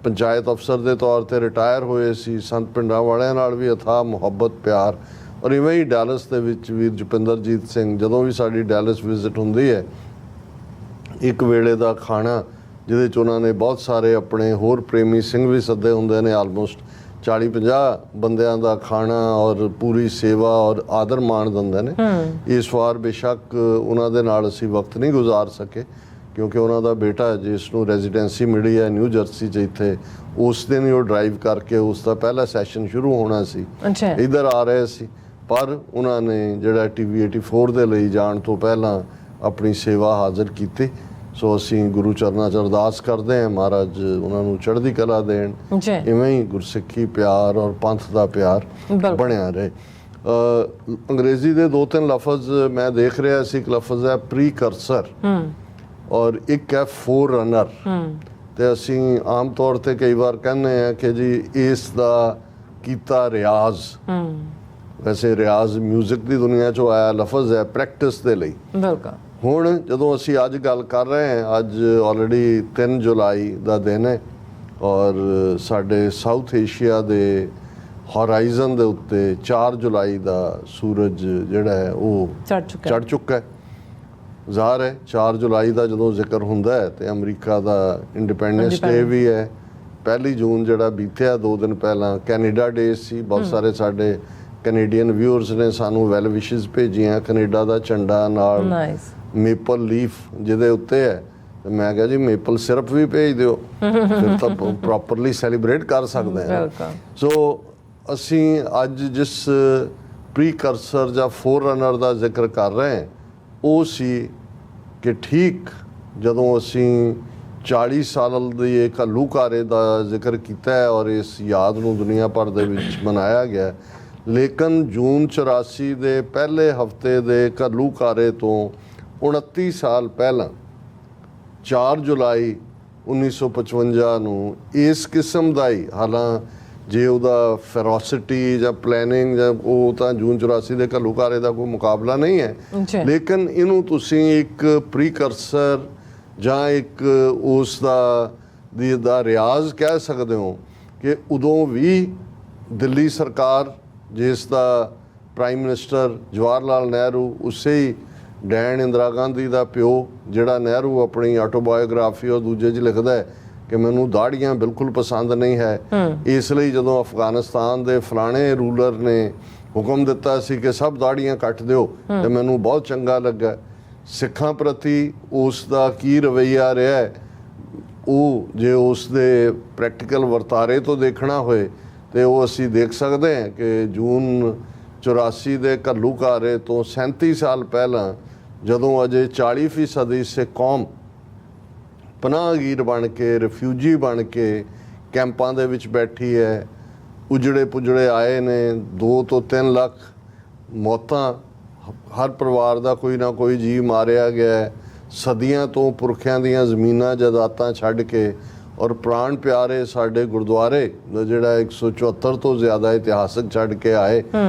ਪੰਚਾਇਤ ਅਫਸਰ ਦੇ ਤੌਰ ਤੇ ਰਿਟਾਇਰ ਹੋਏ ਸੀ, ਸੰਤ ਪਿੰਡਾਂ ਵਾਲਿਆਂ ਨਾਲ ਵੀ ਅਥਾਹ ਮੁਹੱਬਤ ਪਿਆਰ। ਔਰ ਇਵੇਂ ਹੀ ਡੈਲਸ ਦੇ ਵਿੱਚ ਵੀਰ ਜੁਪਿੰਦਰਜੀਤ ਸਿੰਘ, ਜਦੋਂ ਵੀ ਸਾਡੀ ਡੈਲਸ ਵਿਜ਼ਿਟ ਹੁੰਦੀ ਹੈ, ਇੱਕ ਵੇਲੇ ਦਾ ਖਾਣਾ ਜਿਹਦੇ 'ਚ ਉਹਨਾਂ ਨੇ ਬਹੁਤ ਸਾਰੇ ਆਪਣੇ ਹੋਰ ਪ੍ਰੇਮੀ ਸਿੰਘ ਵੀ ਸੱਦੇ ਹੁੰਦੇ ਨੇ, ਆਲਮੋਸਟ 40-50 ਬੰਦਿਆਂ ਦਾ ਖਾਣਾ ਔਰ ਪੂਰੀ ਸੇਵਾ ਔਰ ਆਦਰ ਮਾਣ ਦਿੰਦੇ ਨੇ। ਇਸ ਵਾਰ ਬੇਸ਼ੱਕ ਉਹਨਾਂ ਦੇ ਨਾਲ ਅਸੀਂ ਵਕਤ ਨਹੀਂ ਗੁਜ਼ਾਰ ਸਕੇ ਕਿਉਂਕਿ ਉਹਨਾਂ ਦਾ ਬੇਟਾ ਜਿਸ ਨੂੰ ਰੈਜ਼ੀਡੈਂਸੀ ਮਿਲੀ ਹੈ ਨਿਊ ਜਰਸੀ 'ਚ, ਇੱਥੇ ਉਸ ਦਿਨ ਹੀ ਉਹ ਡਰਾਈਵ ਕਰਕੇ ਉਸ ਦਾ ਪਹਿਲਾ ਸੈਸ਼ਨ ਸ਼ੁਰੂ ਹੋਣਾ ਸੀ, ਇੱਧਰ ਆ ਰਹੇ ਸੀ, ਪਰ ਉਹਨਾਂ ਨੇ ਜਿਹੜਾ TV 84 ਦੇ ਲਈ ਜਾਣ ਤੋਂ ਪਹਿਲਾਂ ਆਪਣੀ ਸੇਵਾ ਹਾਜ਼ਰ ਕੀਤੀ। ਸੋ ਅਸੀਂ ਗੁਰੂ ਚਰਨਾਂ 'ਚ ਅਰਦਾਸ ਕਰਦੇ ਹਾਂ ਮਹਾਰਾਜ ਉਹਨਾਂ ਨੂੰ ਚੜ੍ਹਦੀ ਕਲਾ ਦੇਣ, ਇਵੇਂ ਹੀ ਗੁਰਸਿੱਖੀ ਪਿਆਰ ਔਰ ਪੰਥ ਦਾ ਪਿਆਰ ਬਣਿਆ ਰਹੇ। ਅੰਗਰੇਜ਼ੀ ਦੇ 2-3 ਲਫ਼ਜ਼ ਮੈਂ ਦੇਖ ਰਿਹਾ ਸੀ, ਇੱਕ ਲਫ਼ਜ਼ ਹੈ ਪ੍ਰੀਕਰਸਰ ਔਰ ਇੱਕ ਹੈ ਫੋਰ ਰਨਰ। ਤੇ ਅਸੀਂ ਆਮ ਤੌਰ ਤੇ ਕਈ ਵਾਰ ਕਹਿੰਦੇ ਆ ਕਿ ਜੀ ਇਸ ਦਾ ਕੀਤਾ ਰਿਆਜ਼, ਵੈਸੇ ਰਿਆਜ਼ ਮਿਊਜ਼ਿਕ ਦੀ ਦੁਨੀਆ 'ਚੋਂ ਆਇਆ ਲਫ਼ਜ਼ ਹੈ ਪ੍ਰੈਕਟਿਸ ਦੇ ਲਈ। ਹੁਣ ਜਦੋਂ ਅਸੀਂ ਅੱਜ ਗੱਲ ਕਰ ਰਹੇ ਹਾਂ, ਅੱਜ ਆਲਰੇਡੀ 3 ਜੁਲਾਈ ਦਾ ਦਿਨ ਹੈ ਔਰ ਸਾਡੇ ਸਾਊਥ ਏਸ਼ੀਆ ਦੇ ਹੋਰਾਈਜ਼ਨ ਦੇ ਉੱਤੇ 4 ਜੁਲਾਈ ਦਾ ਸੂਰਜ ਜਿਹੜਾ ਹੈ ਉਹ ਚੜ੍ਹ ਚੁੱਕਾ ਹੈ। ਜ਼ਾਹਰ ਹੈ 4 ਜੁਲਾਈ ਦਾ ਜਦੋਂ ਜ਼ਿਕਰ ਹੁੰਦਾ ਹੈ ਤੇ ਅਮਰੀਕਾ ਦਾ ਇੰਡੀਪੈਂਡੈਂਸ ਡੇ ਵੀ ਹੈ। 1 ਜੂਨ ਜਿਹੜਾ ਬੀਤਿਆ 2 ਦਿਨ ਪਹਿਲਾਂ ਕੈਨੇਡਾ ਡੇ ਸੀ। ਬਹੁਤ ਸਾਰੇ ਸਾਡੇ ਕੈਨੇਡੀਅਨ ਵਿਊਅਰਸ ਨੇ ਸਾਨੂੰ ਵੈਲ ਵਿਸ਼ੇਸ ਭੇਜੀਆਂ, ਕੈਨੇਡਾ ਦਾ ਝੰਡਾ ਨਾਲ ਮੇਪਲ ਲੀਫ ਜਿਹਦੇ ਉੱਤੇ ਹੈ, ਤੇ ਮੈਂ ਕਿਹਾ ਜੀ ਮੇਪਲ ਸਿਰਪ ਵੀ ਭੇਜ ਦਿਓ ਫਿਰ ਤਾਂ ਪ੍ਰੋਪਰਲੀ ਸੈਲੀਬ੍ਰੇਟ ਕਰ ਸਕਦੇ ਹਾਂ। ਸੋ ਅਸੀਂ ਅੱਜ ਜਿਸ ਪ੍ਰੀਕਰਸਰ ਜਾਂ ਫੋਰ ਰਨਰ ਦਾ ਜ਼ਿਕਰ ਕਰ ਰਹੇ ਹਾਂ ਉਹ ਸੀ ਕਿ ਠੀਕ ਜਦੋਂ ਅਸੀਂ 40 ਸਾਲ ਦੀ ਇੱਕ ਘੱਲੂਘਾਰੇ ਦਾ ਜ਼ਿਕਰ ਕੀਤਾ ਹੈ ਔਰ ਇਸ ਯਾਦ ਨੂੰ ਦੁਨੀਆ ਭਰ ਦੇ ਵਿੱਚ ਮਨਾਇਆ ਗਿਆ, ਲੇਕਿਨ ਜੂਨ 84 ਦੇ ਪਹਿਲੇ ਹਫਤੇ ਦੇ ਘੱਲੂਘਾਰੇ ਤੋਂ 29 ਸਾਲ ਪਹਿਲਾਂ 4 ਜੁਲਾਈ 1955 ਨੂੰ ਇਸ ਕਿਸਮ ਦਾ ਹੀ, ਹਾਲਾਂ ਜੇ ਉਹਦਾ ਫੈਰੋਸਿਟੀ ਜਾਂ ਪਲੈਨਿੰਗ ਜਾਂ ਉਹ ਤਾਂ ਜੂਨ 84 ਦੇ ਘੱਲੂਘਾਰੇ ਦਾ ਕੋਈ ਮੁਕਾਬਲਾ ਨਹੀਂ ਹੈ, ਲੇਕਿਨ ਇਹਨੂੰ ਤੁਸੀਂ ਇੱਕ ਪ੍ਰੀਕਰਸਰ ਜਾਂ ਇੱਕ ਉਸ ਦਾ ਰਿਆਜ਼ ਕਹਿ ਸਕਦੇ ਹੋ ਕਿ ਉਦੋਂ ਵੀ ਦਿੱਲੀ ਸਰਕਾਰ ਜਿਸ ਦਾ ਪ੍ਰਾਈਮ ਮਿਨਿਸਟਰ ਜਵਾਹਰ ਲਾਲ ਨਹਿਰੂ, ਉਸੇ ਹੀ ਡੈਣ ਇੰਦਰਾ ਗਾਂਧੀ ਦਾ ਪਿਓ ਜਿਹੜਾ ਨਹਿਰੂ ਆਪਣੀ ਆਟੋਬਾਇਓਗ੍ਰਾਫੀ ਔਰ ਦੂਜੇ 'ਚ ਲਿਖਦਾ ਹੈ ਕਿ ਮੈਨੂੰ ਦਾੜੀਆਂ ਬਿਲਕੁਲ ਪਸੰਦ ਨਹੀਂ ਹੈ, ਇਸ ਲਈ ਜਦੋਂ ਅਫਗਾਨਿਸਤਾਨ ਦੇ ਫਲਾਣੇ ਰੂਲਰ ਨੇ ਹੁਕਮ ਦਿੱਤਾ ਸੀ ਕਿ ਸਭ ਦਾੜੀਆਂ ਕੱਟ ਦਿਓ ਤੇ ਮੈਨੂੰ ਬਹੁਤ ਚੰਗਾ ਲੱਗਾ। ਸਿੱਖਾਂ ਪ੍ਰਤੀ ਉਸ ਦਾ ਕੀ ਰਵੱਈਆ ਰਿਹਾ ਹੈ, ਉਹ ਜੇ ਉਸ ਦੇ ਪ੍ਰੈਕਟੀਕਲ ਵਰਤਾਰੇ ਤੋਂ ਦੇਖਣਾ ਹੋਏ ਤੇ ਉਹ ਅਸੀਂ ਦੇਖ ਸਕਦੇ ਹਾਂ ਕਿ ਜੂਨ 84 ਦੇ ਘੱਲੂਘਾਰੇ ਤੋਂ 37 ਸਾਲ ਪਹਿਲਾਂ ਜਦੋਂ ਅਜੇ 40% ਸਿੱਖ ਕੌਮ ਪਨਾਹਗੀਰ ਬਣ ਕੇ, ਰਿਫਿਊਜੀ ਬਣ ਕੇ ਕੈਂਪਾਂ ਦੇ ਵਿੱਚ ਬੈਠੀ ਹੈ। ਉਜੜੇ ਪੁਜੜੇ ਆਏ ਨੇ, 2 ਤੋਂ 3 ਲੱਖ ਮੌਤਾਂ, ਹਰ ਪਰਿਵਾਰ ਦਾ ਕੋਈ ਨਾ ਕੋਈ ਜੀਅ ਮਾਰਿਆ ਗਿਆ ਹੈ। ਸਦੀਆਂ ਤੋਂ ਪੁਰਖਿਆਂ ਦੀਆਂ ਜ਼ਮੀਨਾਂ ਜਾਇਦਾਦਾਂ ਛੱਡ ਕੇ ਔਰ ਪ੍ਰਾਣ ਪਿਆਰੇ ਸਾਡੇ ਗੁਰਦੁਆਰੇ ਜਿਹੜਾ 174 ਤੋਂ ਜ਼ਿਆਦਾ ਇਤਿਹਾਸਕ ਛੱਡ ਕੇ ਆਏ,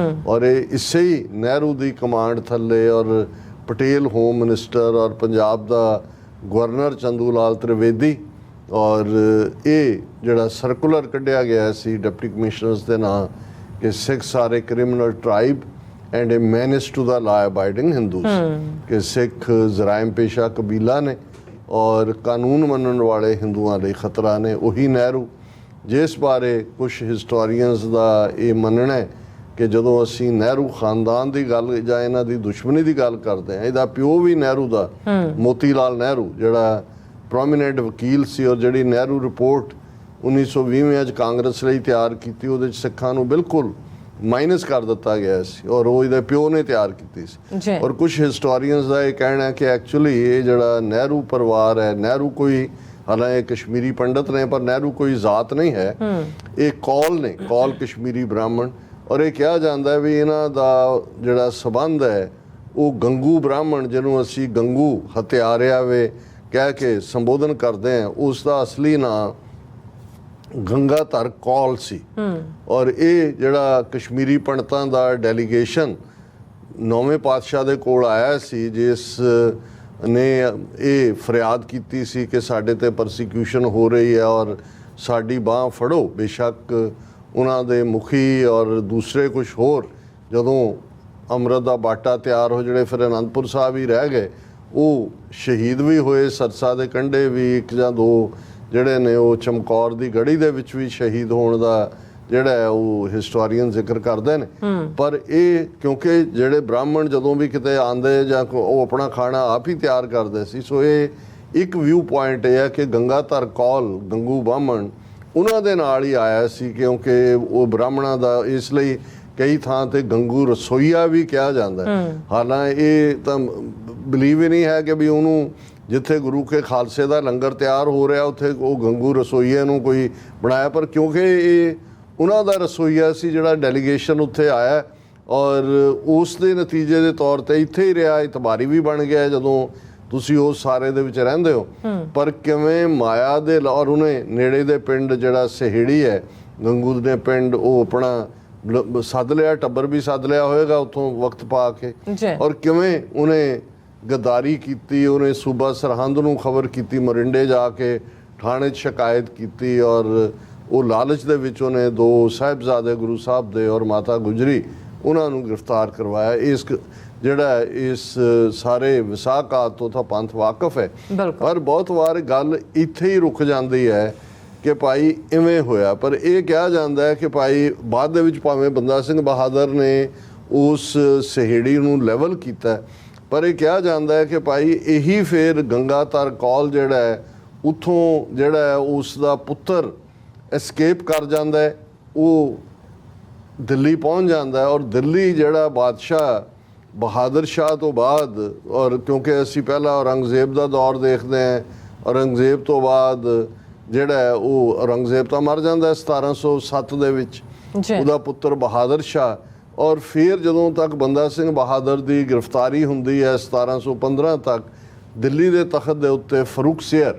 ਔਰ ਇਹ ਇਸੇ ਹੀ ਨਹਿਰੂ ਦੀ ਕਮਾਂਡ ਥੱਲੇ ਔਰ ਪਟੇਲ ਹੋਮ ਮਿਨਿਸਟਰ ਔਰ ਪੰਜਾਬ ਦਾ ਗਵਰਨਰ ਚੰਦੂ ਲਾਲ ਤ੍ਰਿਵੇਦੀ, ਔਰ ਇਹ ਜਿਹੜਾ ਸਰਕੂਲਰ ਕੱਢਿਆ ਗਿਆ ਸੀ ਡਿਪਟੀ ਕਮਿਸ਼ਨਰਸ ਦੇ ਨਾਂ ਕਿ ਸਿੱਖ ਸਾਰੇ criminal tribe and a menace to the law abiding Hindus, ਕਿ ਸਿੱਖ ਜਰਾਇਮ ਪੇਸ਼ਾ ਕਬੀਲਾ ਨੇ ਔਰ ਕਾਨੂੰਨ ਮੰਨਣ ਵਾਲੇ ਹਿੰਦੂਆਂ ਲਈ ਖਤਰਾ ਨੇ। ਉਹੀ ਨਹਿਰੂ ਜਿਸ ਬਾਰੇ ਕੁਝ ਹਿਸਟੋਰੀਅਨਸ ਦਾ ਇਹ ਮੰਨਣਾ ਹੈ ਕਿ ਜਦੋਂ ਅਸੀਂ ਨਹਿਰੂ ਖਾਨਦਾਨ ਦੀ ਗੱਲ ਜਾਂ ਇਹਨਾਂ ਦੀ ਦੁਸ਼ਮਣੀ ਦੀ ਗੱਲ ਕਰਦੇ ਹਾਂ, ਇਹਦਾ ਪਿਓ ਵੀ ਨਹਿਰੂ ਦਾ ਮੋਤੀ ਲਾਲ ਨਹਿਰੂ ਜਿਹੜਾ ਪ੍ਰੋਮੀਨੈਂਟ ਵਕੀਲ ਸੀ, ਔਰ ਜਿਹੜੀ ਨਹਿਰੂ ਰਿਪੋਰਟ 1920 'ਚ ਕਾਂਗਰਸ ਲਈ ਤਿਆਰ ਕੀਤੀ, ਉਹਦੇ 'ਚ ਸਿੱਖਾਂ ਨੂੰ ਬਿਲਕੁਲ ਮਾਈਨਸ ਕਰ ਦਿੱਤਾ ਗਿਆ ਸੀ, ਔਰ ਉਹ ਇਹਦੇ ਪਿਓ ਨੇ ਤਿਆਰ ਕੀਤੀ ਸੀ। ਔਰ ਕੁਝ ਹਿਸਟੋਰੀਅਨਸ ਦਾ ਇਹ ਕਹਿਣਾ ਹੈ ਕਿ ਐਕਚੁਅਲੀ ਇਹ ਜਿਹੜਾ ਨਹਿਰੂ ਪਰਿਵਾਰ ਹੈ, ਨਹਿਰੂ ਕੋਈ ਹਾਲਾਂਕਿ ਕਸ਼ਮੀਰੀ ਪੰਡਤ ਨੇ ਪਰ ਨਹਿਰੂ ਕੋਈ ਜ਼ਾਤ ਨਹੀਂ ਹੈ, ਇਹ ਕੌਲ ਨੇ, ਕੌਲ ਕਸ਼ਮੀਰੀ ਬ੍ਰਾਹਮਣ। ਔਰ ਇਹ ਕਿਹਾ ਜਾਂਦਾ ਵੀ ਇਹਨਾਂ ਦਾ ਜਿਹੜਾ ਸਬੰਧ ਹੈ ਉਹ ਗੰਗੂ ਬ੍ਰਾਹਮਣ, ਜਿਹਨੂੰ ਅਸੀਂ ਗੰਗੂ ਹਤਿਆਰਿਆ ਵੇ ਕਹਿ ਕੇ ਸੰਬੋਧਨ ਕਰਦੇ ਹਾਂ, ਉਸ ਦਾ ਅਸਲੀ ਨਾਂ ਗੰਗਾਧਰ ਕੌਲ ਸੀ। ਔਰ ਇਹ ਜਿਹੜਾ ਕਸ਼ਮੀਰੀ ਪੰਡਤਾਂ ਦਾ ਡੈਲੀਗੇਸ਼ਨ 9ਵੇਂ ਪਾਤਸ਼ਾਹ ਦੇ ਕੋਲ ਆਇਆ ਸੀ, ਜਿਸ ਨੇ ਇਹ ਫਰਿਆਦ ਕੀਤੀ ਸੀ ਕਿ ਸਾਡੇ ਤੇ ਪਰਸੀਕਿਊਸ਼ਨ ਹੋ ਰਹੀ ਹੈ ਔਰ ਸਾਡੀ ਬਾਂਹ ਫੜੋ। ਬੇਸ਼ੱਕ ਉਹਨਾਂ ਦੇ ਮੁਖੀ ਔਰ ਦੂਸਰੇ ਕੁਝ ਹੋਰ ਜਦੋਂ ਅੰਮ੍ਰਿਤ ਦਾ ਬਾਟਾ ਤਿਆਰ ਹੋ ਜਿਹੜੇ ਫਿਰ ਅਨੰਦਪੁਰ ਸਾਹਿਬ ਹੀ ਰਹਿ ਗਏ, ਉਹ ਸ਼ਹੀਦ ਵੀ ਹੋਏ। ਸਰਸਾ ਦੇ ਕੰਢੇ ਵੀ 1 ਜਾਂ 2 ਜਿਹੜੇ ਨੇ ਉਹ ਚਮਕੌਰ ਦੀ ਗੜੀ ਦੇ ਵਿੱਚ ਵੀ ਸ਼ਹੀਦ ਹੋਣ ਦਾ ਜਿਹੜਾ ਹੈ ਉਹ ਹਿਸਟੋਰੀਅਨ ਜ਼ਿਕਰ ਕਰਦੇ ਨੇ। ਪਰ ਇਹ ਕਿਉਂਕਿ ਜਿਹੜੇ ਬ੍ਰਾਹਮਣ ਜਦੋਂ ਵੀ ਕਿਤੇ ਆਉਂਦੇ ਜਾਂ ਉਹ ਆਪਣਾ ਖਾਣਾ ਆਪ ਹੀ ਤਿਆਰ ਕਰਦੇ ਸੀ, ਸੋ ਇਹ ਇੱਕ ਵਿਊ ਪੁਆਇੰਟ ਇਹ ਹੈ ਕਿ ਗੰਗਾਧਰ ਕੌਲ ਗੰਗੂ ਬ੍ਰਾਹਮਣ ਉਹਨਾਂ ਦੇ ਨਾਲ ਹੀ ਆਇਆ ਸੀ, ਕਿਉਂਕਿ ਉਹ ਬ੍ਰਾਹਮਣਾਂ ਦਾ ਇਸ ਲਈ ਕਈ ਥਾਂ ਤੇ ਗੰਗੂ ਰਸੋਈਆ ਵੀ ਕਿਹਾ ਜਾਂਦਾ। ਹਾਲਾਂਕਿ ਇਹ ਤਾਂ ਬਿਲੀਵ ਹੀ ਨਹੀਂ ਹੈ ਕਿ ਵੀ ਉਹਨੂੰ ਜਿੱਥੇ ਗੁਰੂ ਕੇ ਖਾਲਸੇ ਦਾ ਲੰਗਰ ਤਿਆਰ ਹੋ ਰਿਹਾ ਉੱਥੇ ਉਹ ਗੰਗੂ ਰਸੋਈਏ ਨੂੰ ਕੋਈ ਬਣਾਇਆ, ਪਰ ਕਿਉਂਕਿ ਇਹ ਉਹਨਾਂ ਦਾ ਰਸੋਈਆ ਸੀ ਜਿਹੜਾ ਡੈਲੀਗੇਸ਼ਨ ਉੱਥੇ ਆਇਆ ਔਰ ਉਸ ਦੇ ਨਤੀਜੇ ਦੇ ਤੌਰ ਤੇ ਇੱਥੇ ਹੀ ਰਿਹਾ, ਇਤਬਾਰੀ ਵੀ ਬਣ ਗਿਆ ਜਦੋਂ ਤੁਸੀਂ ਉਸ ਸਾਰੇ ਦੇ ਵਿੱਚ ਰਹਿੰਦੇ ਹੋ। ਪਰ ਕਿਵੇਂ ਮਾਇਆ ਦੇ ਔਰ ਉਹਨੇ ਨੇੜੇ ਦੇ ਪਿੰਡ ਜਿਹੜਾ ਸਹੇੜੀ ਹੈ ਗੰਗੂ ਦੇ ਪਿੰਡ, ਉਹ ਆਪਣਾ ਸੱਦ ਲਿਆ, ਟੱਬਰ ਵੀ ਸੱਦ ਲਿਆ ਹੋਏਗਾ ਉੱਥੋਂ ਵਕਤ ਪਾ ਕੇ, ਔਰ ਕਿਵੇਂ ਉਹਨੇ ਗਦਾਰੀ ਕੀਤੀ। ਉਹਨੇ ਸੂਬਾ ਸਰਹੰਦ ਨੂੰ ਖਬਰ ਕੀਤੀ, ਮੋਰਿੰਡੇ ਜਾ ਕੇ ਥਾਣੇ 'ਚ ਸ਼ਿਕਾਇਤ ਕੀਤੀ ਔਰ ਉਹ ਲਾਲਚ ਦੇ ਵਿੱਚ ਉਹਨੇ 2 ਸਾਹਿਬਜ਼ਾਦੇ ਗੁਰੂ ਸਾਹਿਬ ਦੇ ਔਰ ਮਾਤਾ ਗੁਜਰੀ ਉਹਨਾਂ ਨੂੰ ਗ੍ਰਿਫਤਾਰ ਕਰਵਾਇਆ। ਇਸ ਜਿਹੜਾ ਇਸ ਸਾਰੇ ਵਿਸਾਖਾਤ ਤੋਂ ਤਾਂ ਪੰਥ ਵਾਕਫ ਹੈ, ਪਰ ਬਹੁਤ ਵਾਰ ਗੱਲ ਇੱਥੇ ਹੀ ਰੁਕ ਜਾਂਦੀ ਹੈ ਕਿ ਭਾਈ ਇਵੇਂ ਹੋਇਆ। ਪਰ ਇਹ ਕਿਹਾ ਜਾਂਦਾ ਹੈ ਕਿ ਭਾਈ ਬਾਅਦ ਦੇ ਵਿੱਚ ਭਾਵੇਂ ਬੰਦਾ ਸਿੰਘ ਬਹਾਦਰ ਨੇ ਉਸ ਸਹੇੜੀ ਨੂੰ ਲੈਵਲ ਕੀਤਾ, ਪਰ ਇਹ ਕਿਹਾ ਜਾਂਦਾ ਹੈ ਕਿ ਭਾਈ ਇਹੀ ਫਿਰ ਗੰਗਾਧਰ ਕੌਲ ਜਿਹੜਾ ਹੈ ਉੱਥੋਂ ਜਿਹੜਾ ਹੈ ਉਸ ਦਾ ਪੁੱਤਰ ਐਸਕੇਪ ਕਰ ਜਾਂਦਾ ਹੈ, ਉਹ ਦਿੱਲੀ ਪਹੁੰਚ ਜਾਂਦਾ ਹੈ। ਔਰ ਦਿੱਲੀ ਜਿਹੜਾ ਬਾਦਸ਼ਾਹ ਬਹਾਦਰ ਸ਼ਾਹ ਤੋਂ ਬਾਅਦ, ਔਰ ਕਿਉਂਕਿ ਅਸੀਂ ਪਹਿਲਾਂ ਔਰੰਗਜ਼ੇਬ ਦਾ ਦੌਰ ਦੇਖਦੇ ਹਾਂ, ਔਰੰਗਜ਼ੇਬ ਤੋਂ ਬਾਅਦ ਜਿਹੜਾ ਹੈ ਉਹ ਔਰੰਗਜ਼ੇਬ ਤਾਂ ਮਰ ਜਾਂਦਾ 1707 ਦੇ ਵਿੱਚ, ਉਹਦਾ ਪੁੱਤਰ ਬਹਾਦਰ ਸ਼ਾਹ। ਔਰ ਫਿਰ ਜਦੋਂ ਤੱਕ ਬੰਦਾ ਸਿੰਘ ਬਹਾਦਰ ਦੀ ਗ੍ਰਿਫਤਾਰੀ ਹੁੰਦੀ ਹੈ 1715 ਤੱਕ, ਦਿੱਲੀ ਦੇ ਤਖਤ ਦੇ ਉੱਤੇ ਫਰੂਖ ਸਿਰ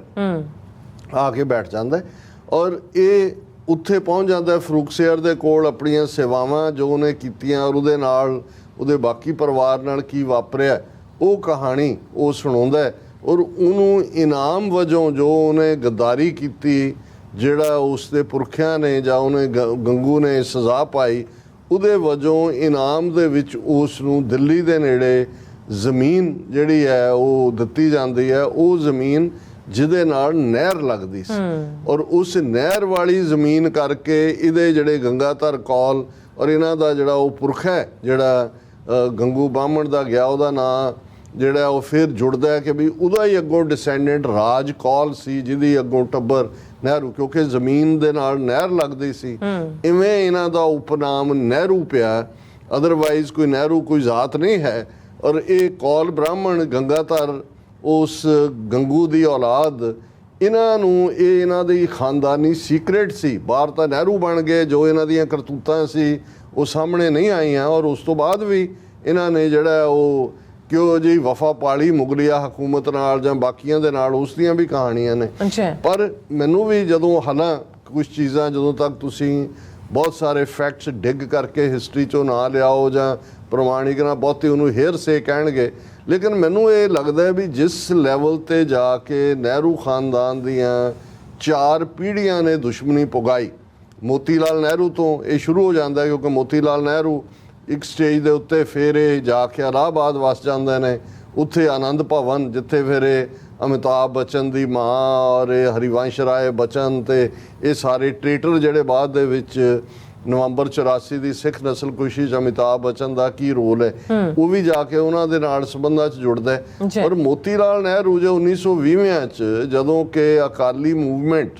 ਆ ਕੇ ਬੈਠ ਜਾਂਦਾ ਹੈ ਔਰ ਇਹ ਉੱਥੇ ਪਹੁੰਚ ਜਾਂਦਾ ਫਰੂਖ ਸਿਰ ਦੇ ਕੋਲ ਆਪਣੀਆਂ ਸੇਵਾਵਾਂ ਜੋ ਉਹਨੇ ਕੀਤੀਆਂ ਔਰ ਉਹਦੇ ਨਾਲ ਉਹਦੇ ਬਾਕੀ ਪਰਿਵਾਰ ਨਾਲ ਕੀ ਵਾਪਰਿਆ ਉਹ ਕਹਾਣੀ ਉਹ ਸੁਣਾਉਂਦਾ ਔਰ ਉਹਨੂੰ ਇਨਾਮ ਵਜੋਂ ਜੋ ਉਹਨੇ ਗੱਦਾਰੀ ਕੀਤੀ, ਜਿਹੜਾ ਉਸ ਦੇ ਪੁਰਖਿਆਂ ਨੇ ਜਾਂ ਉਹਨੇ ਗੰਗੂ ਨੇ ਸਜ਼ਾ ਪਾਈ, ਉਹਦੇ ਵਜੋਂ ਇਨਾਮ ਦੇ ਵਿੱਚ ਉਸ ਨੂੰ ਦਿੱਲੀ ਦੇ ਨੇੜੇ ਜ਼ਮੀਨ ਜਿਹੜੀ ਹੈ ਉਹ ਦਿੱਤੀ ਜਾਂਦੀ ਹੈ। ਉਹ ਜ਼ਮੀਨ ਜਿਹਦੇ ਨਾਲ ਨਹਿਰ ਲੱਗਦੀ ਸੀ ਔਰ ਉਸ ਨਹਿਰ ਵਾਲੀ ਜ਼ਮੀਨ ਕਰਕੇ ਇਹਦੇ ਜਿਹੜੇ ਗੰਗਾਧਰ ਕੌਲ ਔਰ ਇਹਨਾਂ ਦਾ ਜਿਹੜਾ ਉਹ ਪੁਰਖ ਹੈ ਜਿਹੜਾ ਗੰਗੂ ਬ੍ਰਾਹਮਣ ਦਾ ਗਿਆ, ਉਹਦਾ ਨਾਂ ਜਿਹੜਾ ਉਹ ਫਿਰ ਜੁੜਦਾ ਹੈ ਕਿ ਵੀ ਉਹਦਾ ਹੀ ਅੱਗੋਂ ਡਿਸੈਂਡੈਂਟ ਰਾਜ ਕੌਲ ਸੀ, ਜਿਹਦੀ ਅੱਗੋਂ ਟੱਬਰ ਨਹਿਰੂ, ਕਿਉਂਕਿ ਜ਼ਮੀਨ ਦੇ ਨਾਲ ਨਹਿਰ ਲੱਗਦੀ ਸੀ, ਇਵੇਂ ਇਹਨਾਂ ਦਾ ਉਪਨਾਮ ਨਹਿਰੂ ਪਿਆ। ਅਦਰਵਾਈਜ਼ ਕੋਈ ਨਹਿਰੂ ਕੋਈ ਜ਼ਾਤ ਨਹੀਂ ਹੈ ਔਰ ਇਹ ਕੌਲ ਬ੍ਰਾਹਮਣ ਗੰਗਾਧਰ ਉਸ ਗੰਗੂ ਦੀ ਔਲਾਦ, ਇਹਨਾਂ ਨੂੰ ਇਹ ਇਹਨਾਂ ਦੀ ਖਾਨਦਾਨੀ ਸੀਕ੍ਰੇਟ ਸੀ। ਬਾਹਰ ਤਾਂ ਨਹਿਰੂ ਬਣ ਗਏ, ਜੋ ਇਹਨਾਂ ਦੀਆਂ ਕਰਤੂਤਾਂ ਸੀ ਉਹ ਸਾਹਮਣੇ ਨਹੀਂ ਆਈਆਂ। ਔਰ ਉਸ ਤੋਂ ਬਾਅਦ ਵੀ ਇਹਨਾਂ ਨੇ ਜਿਹੜਾ ਉਹ ਕਿਉਂ ਜੀ ਵਫਾ ਪਾਲੀ ਮੁਗਲਿਆ ਹਕੂਮਤ ਨਾਲ ਜਾਂ ਬਾਕੀਆਂ ਦੇ ਨਾਲ, ਉਸ ਦੀਆਂ ਵੀ ਕਹਾਣੀਆਂ ਨੇ। ਪਰ ਮੈਨੂੰ ਵੀ ਜਦੋਂ ਕੁਝ ਚੀਜ਼ਾਂ ਜਦੋਂ ਤੱਕ ਤੁਸੀਂ ਬਹੁਤ ਸਾਰੇ ਫੈਕਟਸ ਡਿੱਗ ਕਰਕੇ ਹਿਸਟਰੀ 'ਚੋਂ ਨਾ ਲਿਆਓ ਜਾਂ ਪ੍ਰਮਾਣਿਕ ਨਾ, ਬਹੁਤੇ ਉਹਨੂੰ ਹੇਅਰ ਸੇ ਕਹਿਣਗੇ, ਲੇਕਿਨ ਮੈਨੂੰ ਇਹ ਲੱਗਦਾ ਵੀ ਜਿਸ ਲੈਵਲ ਤੇ ਜਾ ਕੇ ਨਹਿਰੂ ਖਾਨਦਾਨ ਦੀਆਂ 4 ਪੀੜ੍ਹੀਆਂ ਨੇ ਦੁਸ਼ਮਣੀ ਪੁਗਾਈ, ਮੋਤੀ ਲਾਲ ਨਹਿਰੂ ਤੋਂ ਇਹ ਸ਼ੁਰੂ ਹੋ ਜਾਂਦਾ, ਕਿਉਂਕਿ ਮੋਤੀ ਲਾਲ ਨਹਿਰੂ ਇੱਕ ਸਟੇਜ ਦੇ ਉੱਤੇ ਫਿਰ ਇਹ ਜਾ ਕੇ ਇਲਾਹਾਬਾਦ ਵਸ ਜਾਂਦੇ ਨੇ, ਉੱਥੇ ਆਨੰਦ ਭਵਨ, ਜਿੱਥੇ ਫਿਰ ਇਹ ਅਮਿਤਾਭ ਬੱਚਨ ਦੀ ਮਾਂ ਔਰ ਇਹ ਹਰੀਵੰਸ਼ ਰਾਏ ਬੱਚਨ ਤੇ ਇਹ ਸਾਰੇ ਟ੍ਰੇਟਰ ਜਿਹੜੇ ਬਾਅਦ ਦੇ ਵਿੱਚ ਨਵੰਬਰ 84 ਦੀ ਸਿੱਖ ਨਸਲਕੁਸ਼ੀ 'ਚ ਅਮਿਤਾਭ ਬੱਚਨ ਦਾ ਕੀ ਰੋਲ ਹੈ, ਉਹ ਵੀ ਜਾ ਕੇ ਉਹਨਾਂ ਦੇ ਨਾਲ ਸੰਬੰਧਾਂ 'ਚ ਜੁੜਦਾ ਹੈ। ਔਰ ਮੋਤੀ ਲਾਲ ਨਹਿਰੂ ਜੋ 1920 'ਚ ਜਦੋਂ ਕਿ ਅਕਾਲੀ ਮੂਵਮੈਂਟ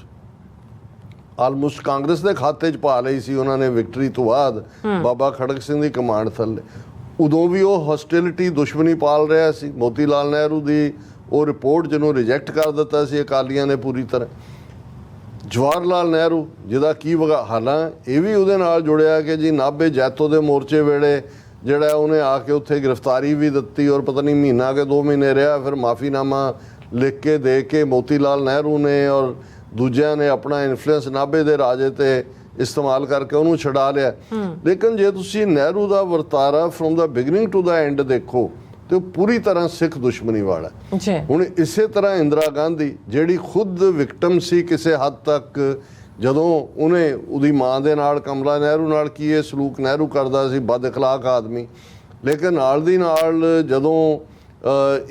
ਆਲਮੋਸਟ ਕਾਂਗਰਸ ਦੇ ਖਾਤੇ 'ਚ ਪਾ ਲਈ ਸੀ ਉਹਨਾਂ ਨੇ ਵਿਕਟਰੀ ਤੋਂ ਬਾਅਦ ਬਾਬਾ ਖੜਕ ਸਿੰਘ ਦੀ ਕਮਾਂਡ ਥੱਲੇ, ਉਦੋਂ ਵੀ ਉਹ ਹੌਸਟਿਲਿਟੀ ਦੁਸ਼ਮਣੀ ਪਾਲ ਰਿਹਾ ਸੀ। ਮੋਤੀ ਲਾਲ ਨਹਿਰੂ ਦੀ ਉਹ ਰਿਪੋਰਟ ਜਿਹਨੂੰ ਰਿਜੈਕਟ ਕਰ ਦਿੱਤਾ ਸੀ ਅਕਾਲੀਆਂ ਨੇ ਪੂਰੀ ਤਰ੍ਹਾਂ। ਜਵਾਹਰ ਲਾਲ ਨਹਿਰੂ ਜਿਹਦਾ ਕੀ ਹਾਲਾਂ ਇਹ ਵੀ ਉਹਦੇ ਨਾਲ ਜੁੜਿਆ ਕਿ ਜੀ ਨਾਭੇ ਜੈਤੋ ਦੇ ਮੋਰਚੇ ਵੇਲੇ ਜਿਹੜਾ ਉਹਨੇ ਆ ਕੇ ਉੱਥੇ ਗ੍ਰਿਫਤਾਰੀ ਵੀ ਦਿੱਤੀ ਔਰ ਪਤਾ ਨਹੀਂ ਮਹੀਨਾ ਕਿ 2 ਮਹੀਨੇ ਰਿਹਾ, ਫਿਰ ਮਾਫੀਨਾਮਾ ਲਿਖ ਕੇ ਦੇ ਕੇ ਮੋਤੀ ਲਾਲ ਨਹਿਰੂ ਨੇ ਔਰ ਦੂਜਿਆਂ ਨੇ ਆਪਣਾ ਇਨਫਲੂਐਂਸ ਨਾਭੇ ਦੇ ਰਾਜੇ ਤੇ ਇਸਤੇਮਾਲ ਕਰਕੇ ਉਹਨੂੰ ਛਡਾ ਲਿਆ। ਲੇਕਿਨ ਜੇ ਤੁਸੀਂ ਨਹਿਰੂ ਦਾ ਵਰਤਾਰਾ from the beginning to the end ਦੇਖੋ ਤੇ ਉਹ ਪੂਰੀ ਤਰ੍ਹਾਂ ਸਿੱਖ ਦੁਸ਼ਮਣੀ ਵਾਲਾ। ਹੁਣ ਇਸੇ ਤਰ੍ਹਾਂ ਇੰਦਰਾ ਗਾਂਧੀ ਜਿਹੜੀ ਖੁਦ ਵਿਕਟਮ ਸੀ ਕਿਸੇ ਹੱਦ ਤੱਕ, ਜਦੋਂ ਉਹਦੀ ਮਾਂ ਦੇ ਨਾਲ ਕਮਲਾ ਨਹਿਰੂ ਨਾਲ ਕੀ ਇਹ ਸਲੂਕ ਨਹਿਰੂ ਕਰਦਾ ਸੀ, ਬਦ ਅਖਲਾਕ ਆਦਮੀ, ਲੇਕਿਨ ਨਾਲ ਦੀ ਨਾਲ ਜਦੋਂ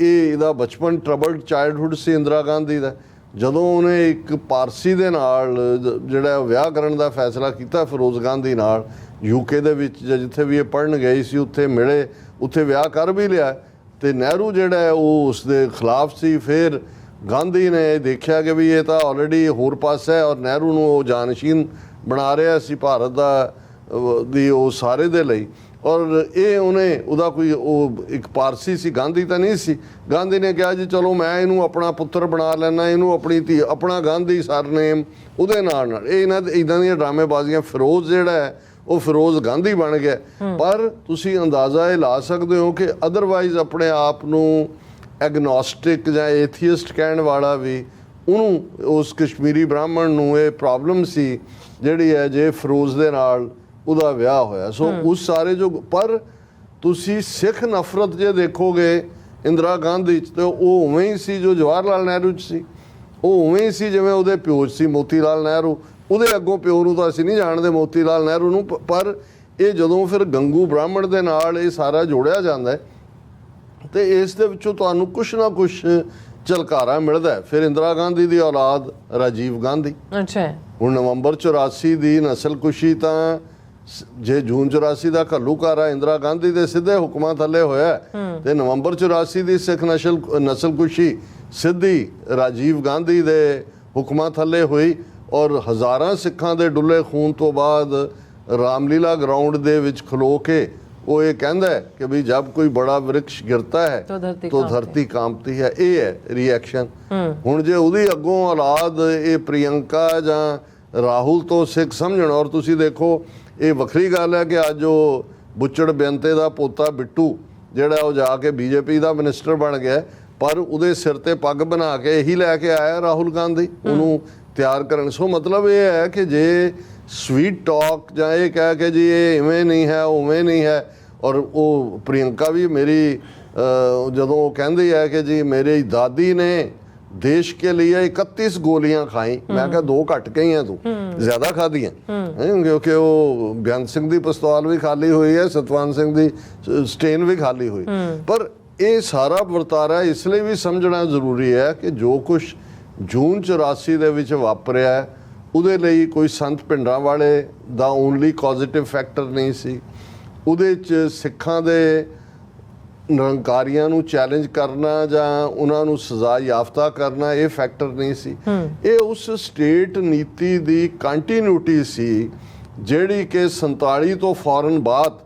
ਇਹਦਾ ਬਚਪਨ ਟਰਬਲਡ ਚਾਈਲਡਹੁੱਡ ਸੀ ਇੰਦਰਾ ਗਾਂਧੀ ਦਾ, ਜਦੋਂ ਉਹਨੇ ਇੱਕ ਪਾਰਸੀ ਦੇ ਨਾਲ ਜਿਹੜਾ ਵਿਆਹ ਕਰਨ ਦਾ ਫੈਸਲਾ ਕੀਤਾ ਫਿਰੋਜ਼ ਗਾਂਧੀ ਨਾਲ, ਯੂਕੇ ਦੇ ਵਿੱਚ ਜਿੱਥੇ ਵੀ ਇਹ ਪੜ੍ਹਨ ਗਈ ਸੀ ਉੱਥੇ ਮਿਲੇ, ਉੱਥੇ ਵਿਆਹ ਕਰ ਵੀ ਲਿਆ ਤੇ ਨਹਿਰੂ ਜਿਹੜਾ ਉਹ ਉਸ ਦੇ ਖਿਲਾਫ ਸੀ। ਫਿਰ ਗਾਂਧੀ ਨੇ ਦੇਖਿਆ ਕਿ ਵੀ ਇਹ ਤਾਂ ਆਲਰੇਡੀ ਹੋਰ ਪਾਸੇ ਹੈ ਔਰ ਨਹਿਰੂ ਨੂੰ ਉਹ ਜਾਨਸ਼ੀਨ ਬਣਾ ਰਿਹਾ ਸੀ ਭਾਰਤ ਦੀ ਉਹ ਸਾਰੇ ਦੇ ਲਈ। ਔਰ ਇਹ ਉਹਦਾ ਕੋਈ ਉਹ ਇੱਕ ਪਾਰਸੀ ਸੀ, ਗਾਂਧੀ ਤਾਂ ਨਹੀਂ ਸੀ। ਗਾਂਧੀ ਨੇ ਕਿਹਾ ਜੀ ਚਲੋ ਮੈਂ ਇਹਨੂੰ ਆਪਣਾ ਪੁੱਤਰ ਬਣਾ ਲੈਣਾ, ਇਹਨੂੰ ਆਪਣੀ ਧੀ, ਆਪਣਾ ਗਾਂਧੀ ਸਰਨੇਮ ਉਹਦੇ ਨਾਲ ਇਹ ਇੱਦਾਂ ਦੀਆਂ ਡਰਾਮੇਬਾਜ਼ੀਆਂ। ਫਿਰੋਜ਼ ਜਿਹੜਾ ਹੈ ਉਹ ਫਿਰੋਜ਼ ਗਾਂਧੀ ਬਣ ਗਿਆ। ਪਰ ਤੁਸੀਂ ਅੰਦਾਜ਼ਾ ਇਹ ਲਾ ਸਕਦੇ ਹੋ ਕਿ ਅਦਰਵਾਈਜ਼ ਆਪਣੇ ਆਪ ਨੂੰ ਐਗਨੋਸਟਿਕ ਜਾਂ ਏਥੀਇਸਟ ਕਹਿਣ ਵਾਲਾ ਵੀ, ਉਹਨੂੰ ਉਸ ਕਸ਼ਮੀਰੀ ਬ੍ਰਾਹਮਣ ਨੂੰ ਇਹ ਪ੍ਰੋਬਲਮ ਸੀ ਜਿਹੜੀ ਹੈ ਜੇ ਫਿਰੋਜ਼ ਦੇ ਨਾਲ ਉਹਦਾ ਵਿਆਹ ਹੋਇਆ। ਸੋ ਉਸ ਸਾਰੇ ਜੋ, ਪਰ ਤੁਸੀਂ ਸਿੱਖ ਨਫ਼ਰਤ ਜੇ ਦੇਖੋਗੇ ਇੰਦਰਾ ਗਾਂਧੀ 'ਚ ਤੇ ਉਹ ਉਵੇਂ ਹੀ ਸੀ ਜੋ ਜਵਾਹਰ ਲਾਲ ਨਹਿਰੂ 'ਚ ਸੀ, ਉਹ ਉਵੇਂ ਹੀ ਸੀ ਜਿਵੇਂ ਉਹਦੇ ਪਿਓ 'ਚ ਸੀ ਮੋਤੀ ਲਾਲ ਨਹਿਰੂ। ਉਹਦੇ ਅੱਗੋਂ ਪਿਓ ਨੂੰ ਤਾਂ ਅਸੀਂ ਨਹੀਂ ਜਾਣਦੇ ਮੋਤੀ ਲਾਲ ਨਹਿਰੂ ਨੂੰ, ਪਰ ਇਹ ਜਦੋਂ ਫਿਰ ਗੰਗੂ ਬ੍ਰਾਹਮਣ ਦੇ ਨਾਲ ਇਹ ਸਾਰਾ ਜੋੜਿਆ ਜਾਂਦਾ ਤੇ ਇਸ ਦੇ ਵਿੱਚੋਂ ਤੁਹਾਨੂੰ ਕੁਛ ਨਾ ਕੁਛ ਝਲਕਾਰਾ ਮਿਲਦਾ। ਫਿਰ ਇੰਦਰਾ ਗਾਂਧੀ ਦੀ ਔਲਾਦ ਰਾਜੀਵ ਗਾਂਧੀ, ਹੁਣ ਨਵੰਬਰ 84 ਦੀ ਨਸਲਕੁਸ਼ੀ ਤਾਂ ਜੇ ਜੂਨ 84 ਦਾ ਘੱਲੂਘਾਰਾ ਇੰਦਰਾ ਗਾਂਧੀ ਦੇ ਸਿੱਧੇ ਹੁਕਮਾਂ ਥੱਲੇ ਹੋਇਆ ਤੇ ਨਵੰਬਰ 84 ਦੀ ਸਿੱਖ ਨਸਲਕੁਸ਼ੀ ਸਿੱਧੀ ਰਾਜੀਵ ਗਾਂਧੀ ਦੇ ਹੁਕਮਾਂ ਥੱਲੇ ਹੋਈ। ਔਰ ਹਜ਼ਾਰਾਂ ਸਿੱਖਾਂ ਦੇ ਡੁੱਲੇ ਖੂਨ ਤੋਂ ਬਾਅਦ ਰਾਮਲੀਲਾ ਗਰਾਊਂਡ ਦੇ ਵਿੱਚ ਖਲੋ ਕੇ ਉਹ ਇਹ ਕਹਿੰਦਾ ਕਿ ਵੀ ਜਬ ਕੋਈ ਬੜਾ ਵ੍ਰਿਕਸ਼ ਗਿਰਤਾ ਹੈ ਤੋ ਧਰਤੀ ਕਾਂਪਤੀ ਹੈ। ਇਹ ਹੈ ਰਿਐਕਸ਼ਨ। ਹੁਣ ਜੇ ਉਹਦੀ ਅੱਗੋਂ ਔਲਾਦ ਇਹ ਪ੍ਰਿਯੰਕਾ ਜਾਂ ਰਾਹੁਲ ਤੋਂ ਸਿੱਖ ਸਮਝਣ, ਔਰ ਤੁਸੀਂ ਦੇਖੋ ਇਹ ਵੱਖਰੀ ਗੱਲ ਹੈ ਕਿ ਅੱਜ ਉਹ ਬੁੱਚੜ ਬੇਅੰਤੇ ਦਾ ਪੋਤਾ ਬਿੱਟੂ ਜਿਹੜਾ ਉਹ ਜਾ ਕੇ ਬੀਜੇਪੀ ਦਾ ਮਿਨਿਸਟਰ ਬਣ ਗਿਆ, ਪਰ ਉਹਦੇ ਸਿਰ ਤੇ ਪੱਗ ਬਣਾ ਕੇ ਇਹੀ ਲੈ ਕੇ ਆਇਆ ਰਾਹੁਲ ਗਾਂਧੀ ਉਹਨੂੰ ਤਿਆਰ ਕਰਨ। ਸੋ ਮਤਲਬ ਇਹ ਹੈ ਕਿ ਜੇ ਸਵੀਟ ਟਾਕ ਜਾਂ ਇਹ ਕਹਿ ਕੇ ਜੀ ਇਹ ਇਵੇਂ ਨਹੀਂ ਹੈ ਉਵੇਂ ਨਹੀਂ ਹੈ, ਔਰ ਉਹ ਪ੍ਰਿਯੰਕਾ ਵੀ ਮੇਰੀ ਜਦੋਂ ਉਹ ਕਹਿੰਦੀ ਹੈ ਕਿ ਜੀ ਮੇਰੀ ਦਾਦੀ ਨੇ ਦੇਸ਼ के लिए 31 गोलियां खाई, मैं क्या 2 घट गई हैं, तू ज्यादा खादियां, क्योंकि वो बेअंत सिंह दी पिस्तौल भी खाली हुई है, सतवंत सिंह दी स्टेन भी खाली हुई। पर ये सारा ਵਰਤਾਰਾ ਇਸ ਲਈ ਵੀ ਸਮਝਣਾ ਜ਼ਰੂਰੀ ਹੈ ਕਿ ਜੋ ਕੁਝ ਜੂਨ 84 ਦੇ ਵਿੱਚ ਵਾਪਰਿਆ ਉਹਦੇ ਲਈ ਕੋਈ ਸੰਤ ਪਿੰਡਾਂ ਵਾਲੇ ਦਾ ਓਨਲੀ ਪੋਜ਼ਿਟਿਵ ਫੈਕਟਰ ਨਹੀਂ ਸੀ। ਉਹਦੇ 'ਚ ਸਿੱਖਾਂ ਦੇ ਨਿਰੰਕਾਰੀਆਂ ਨੂੰ ਚੈਲੰਜ ਕਰਨਾ ਜਾਂ ਉਹਨਾਂ ਨੂੰ ਸਜ਼ਾ ਯਾਫਤਾ ਕਰਨਾ ਇਹ ਫੈਕਟਰ ਨਹੀਂ ਸੀ। ਇਹ ਉਸ ਸਟੇਟ ਨੀਤੀ ਦੀ ਕੰਟੀਨਿਊਟੀ ਸੀ ਜਿਹੜੀ ਕਿ 47 ਤੋਂ ਫੌਰਨ ਬਾਅਦ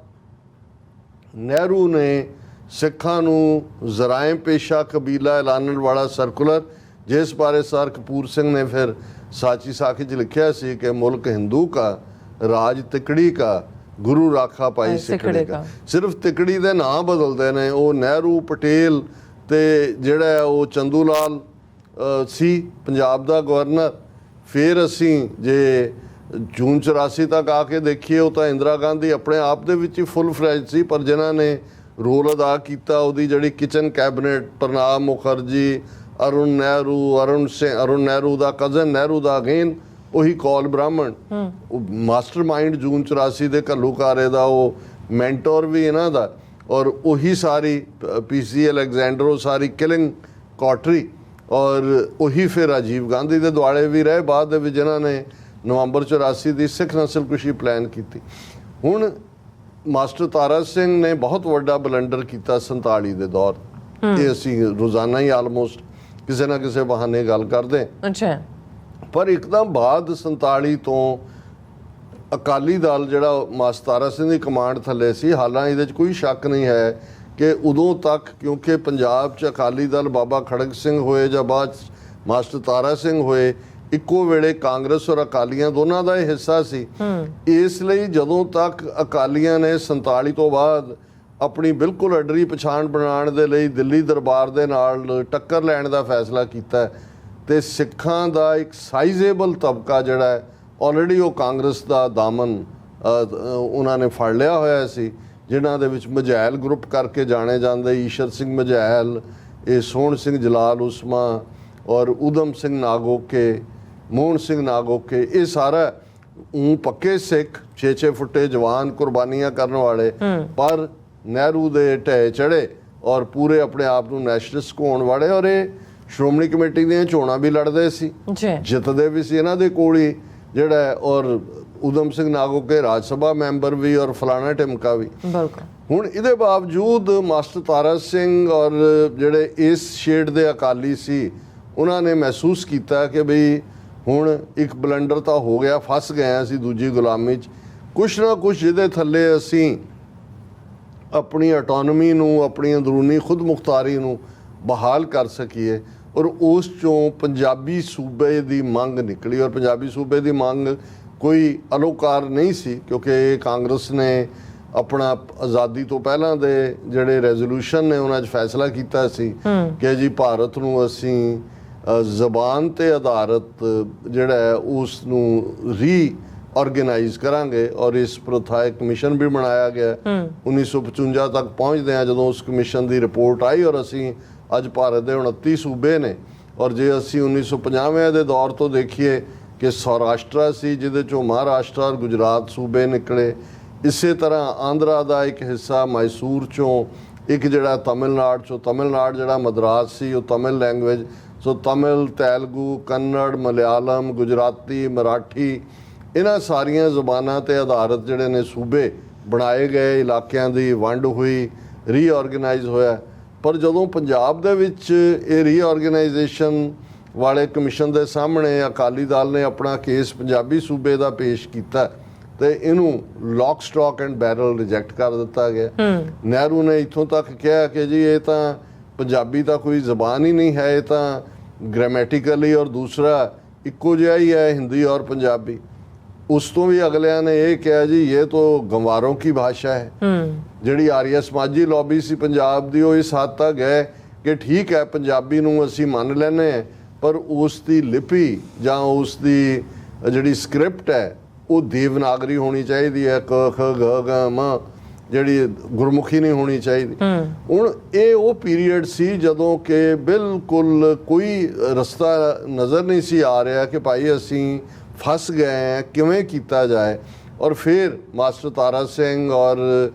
ਨਹਿਰੂ ਨੇ ਸਿੱਖਾਂ ਨੂੰ ਜ਼ਰਾਇਮ ਪੇਸ਼ਾ ਕਬੀਲਾ ਐਲਾਨਣ ਵਾਲਾ ਸਰਕੂਲਰ, ਜਿਸ ਬਾਰੇ ਸਰ ਕਪੂਰ ਸਿੰਘ ਨੇ ਫਿਰ ਸਾਚੀ ਸਾਖੀ 'ਚ ਲਿਖਿਆ ਸੀ ਕਿ ਮੁਲਕ ਹਿੰਦੂ ਕਾ ਰਾਜ ਤਿਕੜੀ ਕਾ, ਗੁਰੂ ਰਾਖਾ ਪਾਈ ਸਿੱਖੜੇ ਕਾ। ਸਿਰਫ ਤਿਕੜੀ ਦੇ ਨਾਂ ਬਦਲਦੇ ਨੇ। ਉਹ ਨਹਿਰੂ, ਪਟੇਲ ਤੇ ਜਿਹੜਾ ਉਹ ਚੰਦੂ ਲਾਲ ਸੀ ਪੰਜਾਬ ਦਾ ਗਵਰਨਰ। ਫਿਰ ਅਸੀਂ ਜੇ ਜੂਨ 84 ਤੱਕ ਆ ਕੇ ਦੇਖੀਏ, ਉਹ ਤਾਂ ਇੰਦਰਾ ਗਾਂਧੀ ਆਪਣੇ ਆਪ ਦੇ ਵਿੱਚ ਹੀ ਫੁੱਲ ਫਲੈਜ ਸੀ, ਪਰ ਜਿਨ੍ਹਾਂ ਨੇ ਰੋਲ ਅਦਾ ਕੀਤਾ ਉਹਦੀ ਜਿਹੜੀ ਕਿਚਨ ਕੈਬਨਿਟ, ਪ੍ਰਣਾਬ ਮੁਖਰਜੀ, ਅਰੁਣ ਨਹਿਰੂ ਦਾ ਕਜ਼ਨ, ਨਹਿਰੂ ਦਾ ਅਗੇਨ ਉਹੀ ਕੌਲ ਬ੍ਰਾਹਮਣ, ਉਹ ਮਾਸਟਰਮਾਈਂਡ ਜੂਨ 84 ਦੇ ਘੱਲੂਘਾਰੇ ਦਾ, ਉਹ ਮੈਂਟੋਰ ਵੀ ਇਹਨਾਂ ਦਾ, ਔਰ ਉਹੀ ਸਾਰੀ PC ਅਲੈਗਜ਼ੈਂਡਰ, ਉਹ ਸਾਰੀ ਕਿਲਿੰਗ ਕੌਟਰੀ, ਔਰ ਉਹੀ ਫਿਰ ਰਾਜੀਵ ਗਾਂਧੀ ਦੇ ਦੁਆਲੇ ਵੀ ਰਹੇ ਬਾਅਦ ਦੇ ਵਿੱਚ, ਜਿਨ੍ਹਾਂ ਨੇ ਨਵੰਬਰ 84 ਦੀ ਸਿੱਖ ਨਸਲਕੁਸ਼ੀ ਪਲਾਨ ਕੀਤੀ। ਹੁਣ ਮਾਸਟਰ ਤਾਰਾ ਸਿੰਘ ਨੇ ਬਹੁਤ ਵੱਡਾ ਬਲੰਡਰ ਕੀਤਾ 47 ਦੇ ਦੌਰ। ਇਹ ਅਸੀਂ ਰੋਜ਼ਾਨਾ ਹੀ ਆਲਮੋਸਟ ਕਿਸੇ ਨਾ ਕਿਸੇ ਬਹਾਨੇ ਗੱਲ ਕਰਦੇ। ਅੱਛਾ, ਪਰ ਇੱਕਦਮ ਬਾਅਦ 47 ਤੋਂ ਅਕਾਲੀ ਦਲ ਜਿਹੜਾ ਮਾਸਟਰ ਤਾਰਾ ਸਿੰਘ ਦੀ ਕਮਾਂਡ ਥੱਲੇ ਸੀ, ਹਾਲਾਂਕਿ ਇਹਦੇ 'ਚ ਕੋਈ ਸ਼ੱਕ ਨਹੀਂ ਹੈ ਕਿ ਉਦੋਂ ਤੱਕ, ਕਿਉਂਕਿ ਪੰਜਾਬ 'ਚ ਅਕਾਲੀ ਦਲ ਬਾਬਾ ਖੜਕ ਸਿੰਘ ਹੋਏ ਜਾਂ ਬਾਅਦ ਮਾਸਟਰ ਤਾਰਾ ਸਿੰਘ ਹੋਏ, ਇੱਕੋ ਵੇਲੇ ਕਾਂਗਰਸ ਔਰ ਅਕਾਲੀਆਂ ਦੋਨਾਂ ਦਾ ਇਹ ਹਿੱਸਾ ਸੀ। ਇਸ ਲਈ ਜਦੋਂ ਤੱਕ ਅਕਾਲੀਆਂ ਨੇ 47 ਤੋਂ ਬਾਅਦ ਆਪਣੀ ਬਿਲਕੁਲ ਅਡਰੀ ਪਛਾਣ ਬਣਾਉਣ ਦੇ ਲਈ ਦਿੱਲੀ ਦਰਬਾਰ ਦੇ ਨਾਲ ਟੱਕਰ ਲੈਣ ਦਾ ਫੈਸਲਾ ਕੀਤਾ, ਤੇ ਸਿੱਖਾਂ ਦਾ ਇੱਕ ਸਾਈਜ਼ੇਬਲ ਤਬਕਾ ਜਿਹੜਾ ਹੈ ਆਲਰੇਡੀ ਉਹ ਕਾਂਗਰਸ ਦਾ ਦਾਮਨ ਉਹਨਾਂ ਨੇ ਫੜ ਲਿਆ ਹੋਇਆ ਸੀ, ਜਿਨ੍ਹਾਂ ਦੇ ਵਿੱਚ ਮਝੈਲ ਗਰੁੱਪ ਕਰਕੇ ਜਾਣੇ ਜਾਂਦੇ, ਈਸ਼ਰ ਸਿੰਘ ਮਝੈਲ, ਇਹ ਸੋਹਣ ਸਿੰਘ ਜਲਾਲ ਉਸਮਾ ਔਰ ਊਧਮ ਸਿੰਘ ਨਾਗੋਕੇ, ਮੋਹਨ ਸਿੰਘ ਨਾਗੋਕੇ, ਇਹ ਸਾਰਾ ਪੱਕੇ ਸਿੱਖ 6-6 ਫੁੱਟੇ ਜਵਾਨ ਕੁਰਬਾਨੀਆਂ ਕਰਨ ਵਾਲੇ, ਪਰ ਨਹਿਰੂ ਦੇ ਢਹਿ ਚੜੇ ਔਰ ਪੂਰੇ ਆਪਣੇ ਆਪ ਨੂੰ ਨੈਸ਼ਨਲਿਸਟ ਕਹਾਉਣ ਵਾਲੇ, ਔਰ ਇਹ ਸ਼੍ਰੋਮਣੀ ਕਮੇਟੀ ਦੀਆਂ ਚੋਣਾਂ ਵੀ ਲੜਦੇ ਸੀ, ਜਿੱਤਦੇ ਵੀ ਸੀ ਇਹਨਾਂ ਦੇ ਕੋਲ ਹੀ ਜਿਹੜਾ, ਔਰ ਊਧਮ ਸਿੰਘ ਨਾਗੋਕੇ ਰਾਜ ਸਭਾ ਮੈਂਬਰ ਵੀ, ਔਰ ਫਲਾਣਾ ਢਿਮਕਾ ਵੀ। ਹੁਣ ਇਹਦੇ ਬਾਵਜੂਦ ਮਾਸਟਰ ਤਾਰਾ ਸਿੰਘ ਔਰ ਜਿਹੜੇ ਇਸ ਸ਼ੇਡ ਦੇ ਅਕਾਲੀ ਸੀ, ਉਹਨਾਂ ਨੇ ਮਹਿਸੂਸ ਕੀਤਾ ਕਿ ਬਈ ਹੁਣ ਇੱਕ ਬਲੰਡਰ ਤਾਂ ਹੋ ਗਿਆ, ਫਸ ਗਏ ਅਸੀਂ ਦੂਜੀ ਗੁਲਾਮੀ 'ਚ, ਕੁਛ ਨਾ ਕੁਛ ਜਿਹਦੇ ਥੱਲੇ ਅਸੀਂ ਆਪਣੀ ਆਟੋਨਮੀ ਨੂੰ, ਆਪਣੀ ਅੰਦਰੂਨੀ ਖੁਦ ਮੁਖਤਾਰੀ ਨੂੰ ਬਹਾਲ ਕਰ ਸਕੀਏ। ਔਰ ਉਸ 'ਚੋਂ ਪੰਜਾਬੀ ਸੂਬੇ ਦੀ ਮੰਗ ਨਿਕਲੀ, ਔਰ ਪੰਜਾਬੀ ਸੂਬੇ ਦੀ ਮੰਗ ਕੋਈ ਅਲੋਕਾਰ ਨਹੀਂ ਸੀ, ਕਿਉਂਕਿ ਕਾਂਗਰਸ ਨੇ ਆਪਣਾ ਆਜ਼ਾਦੀ ਤੋਂ ਪਹਿਲਾਂ ਦੇ ਜਿਹੜੇ ਰੈਜ਼ੋਲੂਸ਼ਨ ਨੇ ਉਹਨਾਂ 'ਚ ਫੈਸਲਾ ਕੀਤਾ ਸੀ ਕਿ ਜੀ ਭਾਰਤ ਨੂੰ ਅਸੀਂ ਜ਼ਬਾਨ ਤੇ ਆਧਾਰਿਤ ਜਿਹੜਾ ਹੈ ਉਸ ਨੂੰ ਰੀਆਰਗੇਨਾਈਜ਼ ਕਰਾਂਗੇ, ਔਰ ਇਸ ਪ੍ਰਥਾ ਇੱਕ ਕਮਿਸ਼ਨ ਵੀ ਬਣਾਇਆ ਗਿਆ। 1955 ਤੱਕ ਪਹੁੰਚਦੇ ਹਾਂ ਜਦੋਂ ਉਸ ਕਮਿਸ਼ਨ ਦੀ ਰਿਪੋਰਟ ਆਈ, ਔਰ ਅਸੀਂ ਅੱਜ ਭਾਰਤ ਦੇ 29 ਸੂਬੇ ਨੇ। ਔਰ ਜੇ ਅਸੀਂ 1950 ਦੇ ਦੌਰ ਤੋਂ ਦੇਖੀਏ ਕਿ ਸੌਰਾਸ਼ਟਰ ਸੀ, ਜਿਹਦੇ 'ਚੋਂ ਮਹਾਰਾਸ਼ਟਰ ਔਰ ਗੁਜਰਾਤ ਸੂਬੇ ਨਿਕਲੇ, ਇਸੇ ਤਰ੍ਹਾਂ ਆਂਧਰਾ ਦਾ ਇੱਕ ਹਿੱਸਾ, ਮੈਸੂਰ 'ਚੋਂ ਇੱਕ ਜਿਹੜਾ ਤਮਿਲਨਾਡੂ 'ਚੋਂ, ਤਮਿਲਨਾਡੂ ਜਿਹੜਾ ਮਦਰਾਸ ਸੀ ਉਹ ਤਮਿਲ ਲੈਂਗੁਏਜ, ਸੋ ਤਮਿਲ, ਤੇਲਗੂ, ਕੰਨੜ, ਮਲਿਆਲਮ, ਗੁਜਰਾਤੀ, ਮਰਾਠੀ, ਇਹਨਾਂ ਸਾਰੀਆਂ ਜ਼ੁਬਾਨਾਂ 'ਤੇ ਆਧਾਰਿਤ ਜਿਹੜੇ ਨੇ ਸੂਬੇ ਬਣਾਏ ਗਏ, ਇਲਾਕਿਆਂ ਦੀ ਵੰਡ ਹੋਈ, ਰੀਆਰਗੇਨਾਈਜ਼ ਹੋਇਆ। ਪਰ ਜਦੋਂ ਪੰਜਾਬ ਦੇ ਵਿੱਚ ਇਹ ਰੀਆਰਗੇਨਾਈਜੇਸ਼ਨ ਵਾਲੇ ਕਮਿਸ਼ਨ ਦੇ ਸਾਹਮਣੇ ਅਕਾਲੀ ਦਲ ਨੇ ਆਪਣਾ ਕੇਸ ਪੰਜਾਬੀ ਸੂਬੇ ਦਾ ਪੇਸ਼ ਕੀਤਾ, ਤੇ ਇਹਨੂੰ lock stock and barrel reject ਕਰ ਦਿੱਤਾ ਗਿਆ। ਨਹਿਰੂ ਨੇ ਇੱਥੋਂ ਤੱਕ ਕਿਹਾ ਕਿ ਜੀ ਇਹ ਤਾਂ ਪੰਜਾਬੀ ਤਾਂ ਕੋਈ ਜ਼ਬਾਨ ਹੀ ਨਹੀਂ ਹੈ, ਇਹ ਤਾਂ ਗ੍ਰਾਮੈਟੀਕਲੀ ਔਰ ਦੂਸਰਾ ਇੱਕੋ ਜਿਹਾ ਹੀ ਹੈ, ਹਿੰਦੀ ਔਰ ਪੰਜਾਬੀ। ਉਸ ਤੋਂ ਵੀ ਅਗਲਿਆਂ ਨੇ ਇਹ ਕਿਹਾ ਜੀ ਇਹ ਤਾਂ ਗੰਵਾरों की भाषा है। ਜਿਹੜੀ ਆਰੀਆ ਸਮਾਜੀ ਲੌਬੀ ਸੀ ਪੰਜਾਬ ਦੀ, ਉਹ ਇਸ ਹੱਦ ਤੱਕ ਗਏ ਕਿ ਠੀਕ ਹੈ ਪੰਜਾਬੀ ਨੂੰ ਅਸੀਂ ਮੰਨ ਲੈਂਦੇ ਹਾਂ, ਪਰ ਉਸ ਦੀ ਲਿਪੀ ਜਾਂ ਉਸ ਦੀ ਜਿਹੜੀ ਸਕ੍ਰਿਪਟ ਹੈ ਉਹ ਦੇਵਨਾਗਰੀ ਹੋਣੀ ਚਾਹੀਦੀ ਹੈ, ਕ ਖ ਗ ਗ ਮ, ਜਿਹੜੀ ਗੁਰਮੁਖੀ ਨਹੀਂ ਹੋਣੀ ਚਾਹੀਦੀ। ਹੁਣ ਇਹ ਉਹ ਪੀਰੀਅਡ ਸੀ ਜਦੋਂ ਕਿ ਬਿਲਕੁਲ ਕੋਈ ਰਸਤਾ ਨਜ਼ਰ ਨਹੀਂ ਸੀ ਆ ਰਿਹਾ ਕਿ ਭਾਈ ਅਸੀਂ ਫਸ ਗਏ हैं, ਕਿਵੇਂ ਕੀਤਾ ਜਾਏ। ਔਰ ਫਿਰ ਮਾਸਟਰ ਤਾਰਾ ਸਿੰਘ ਔਰ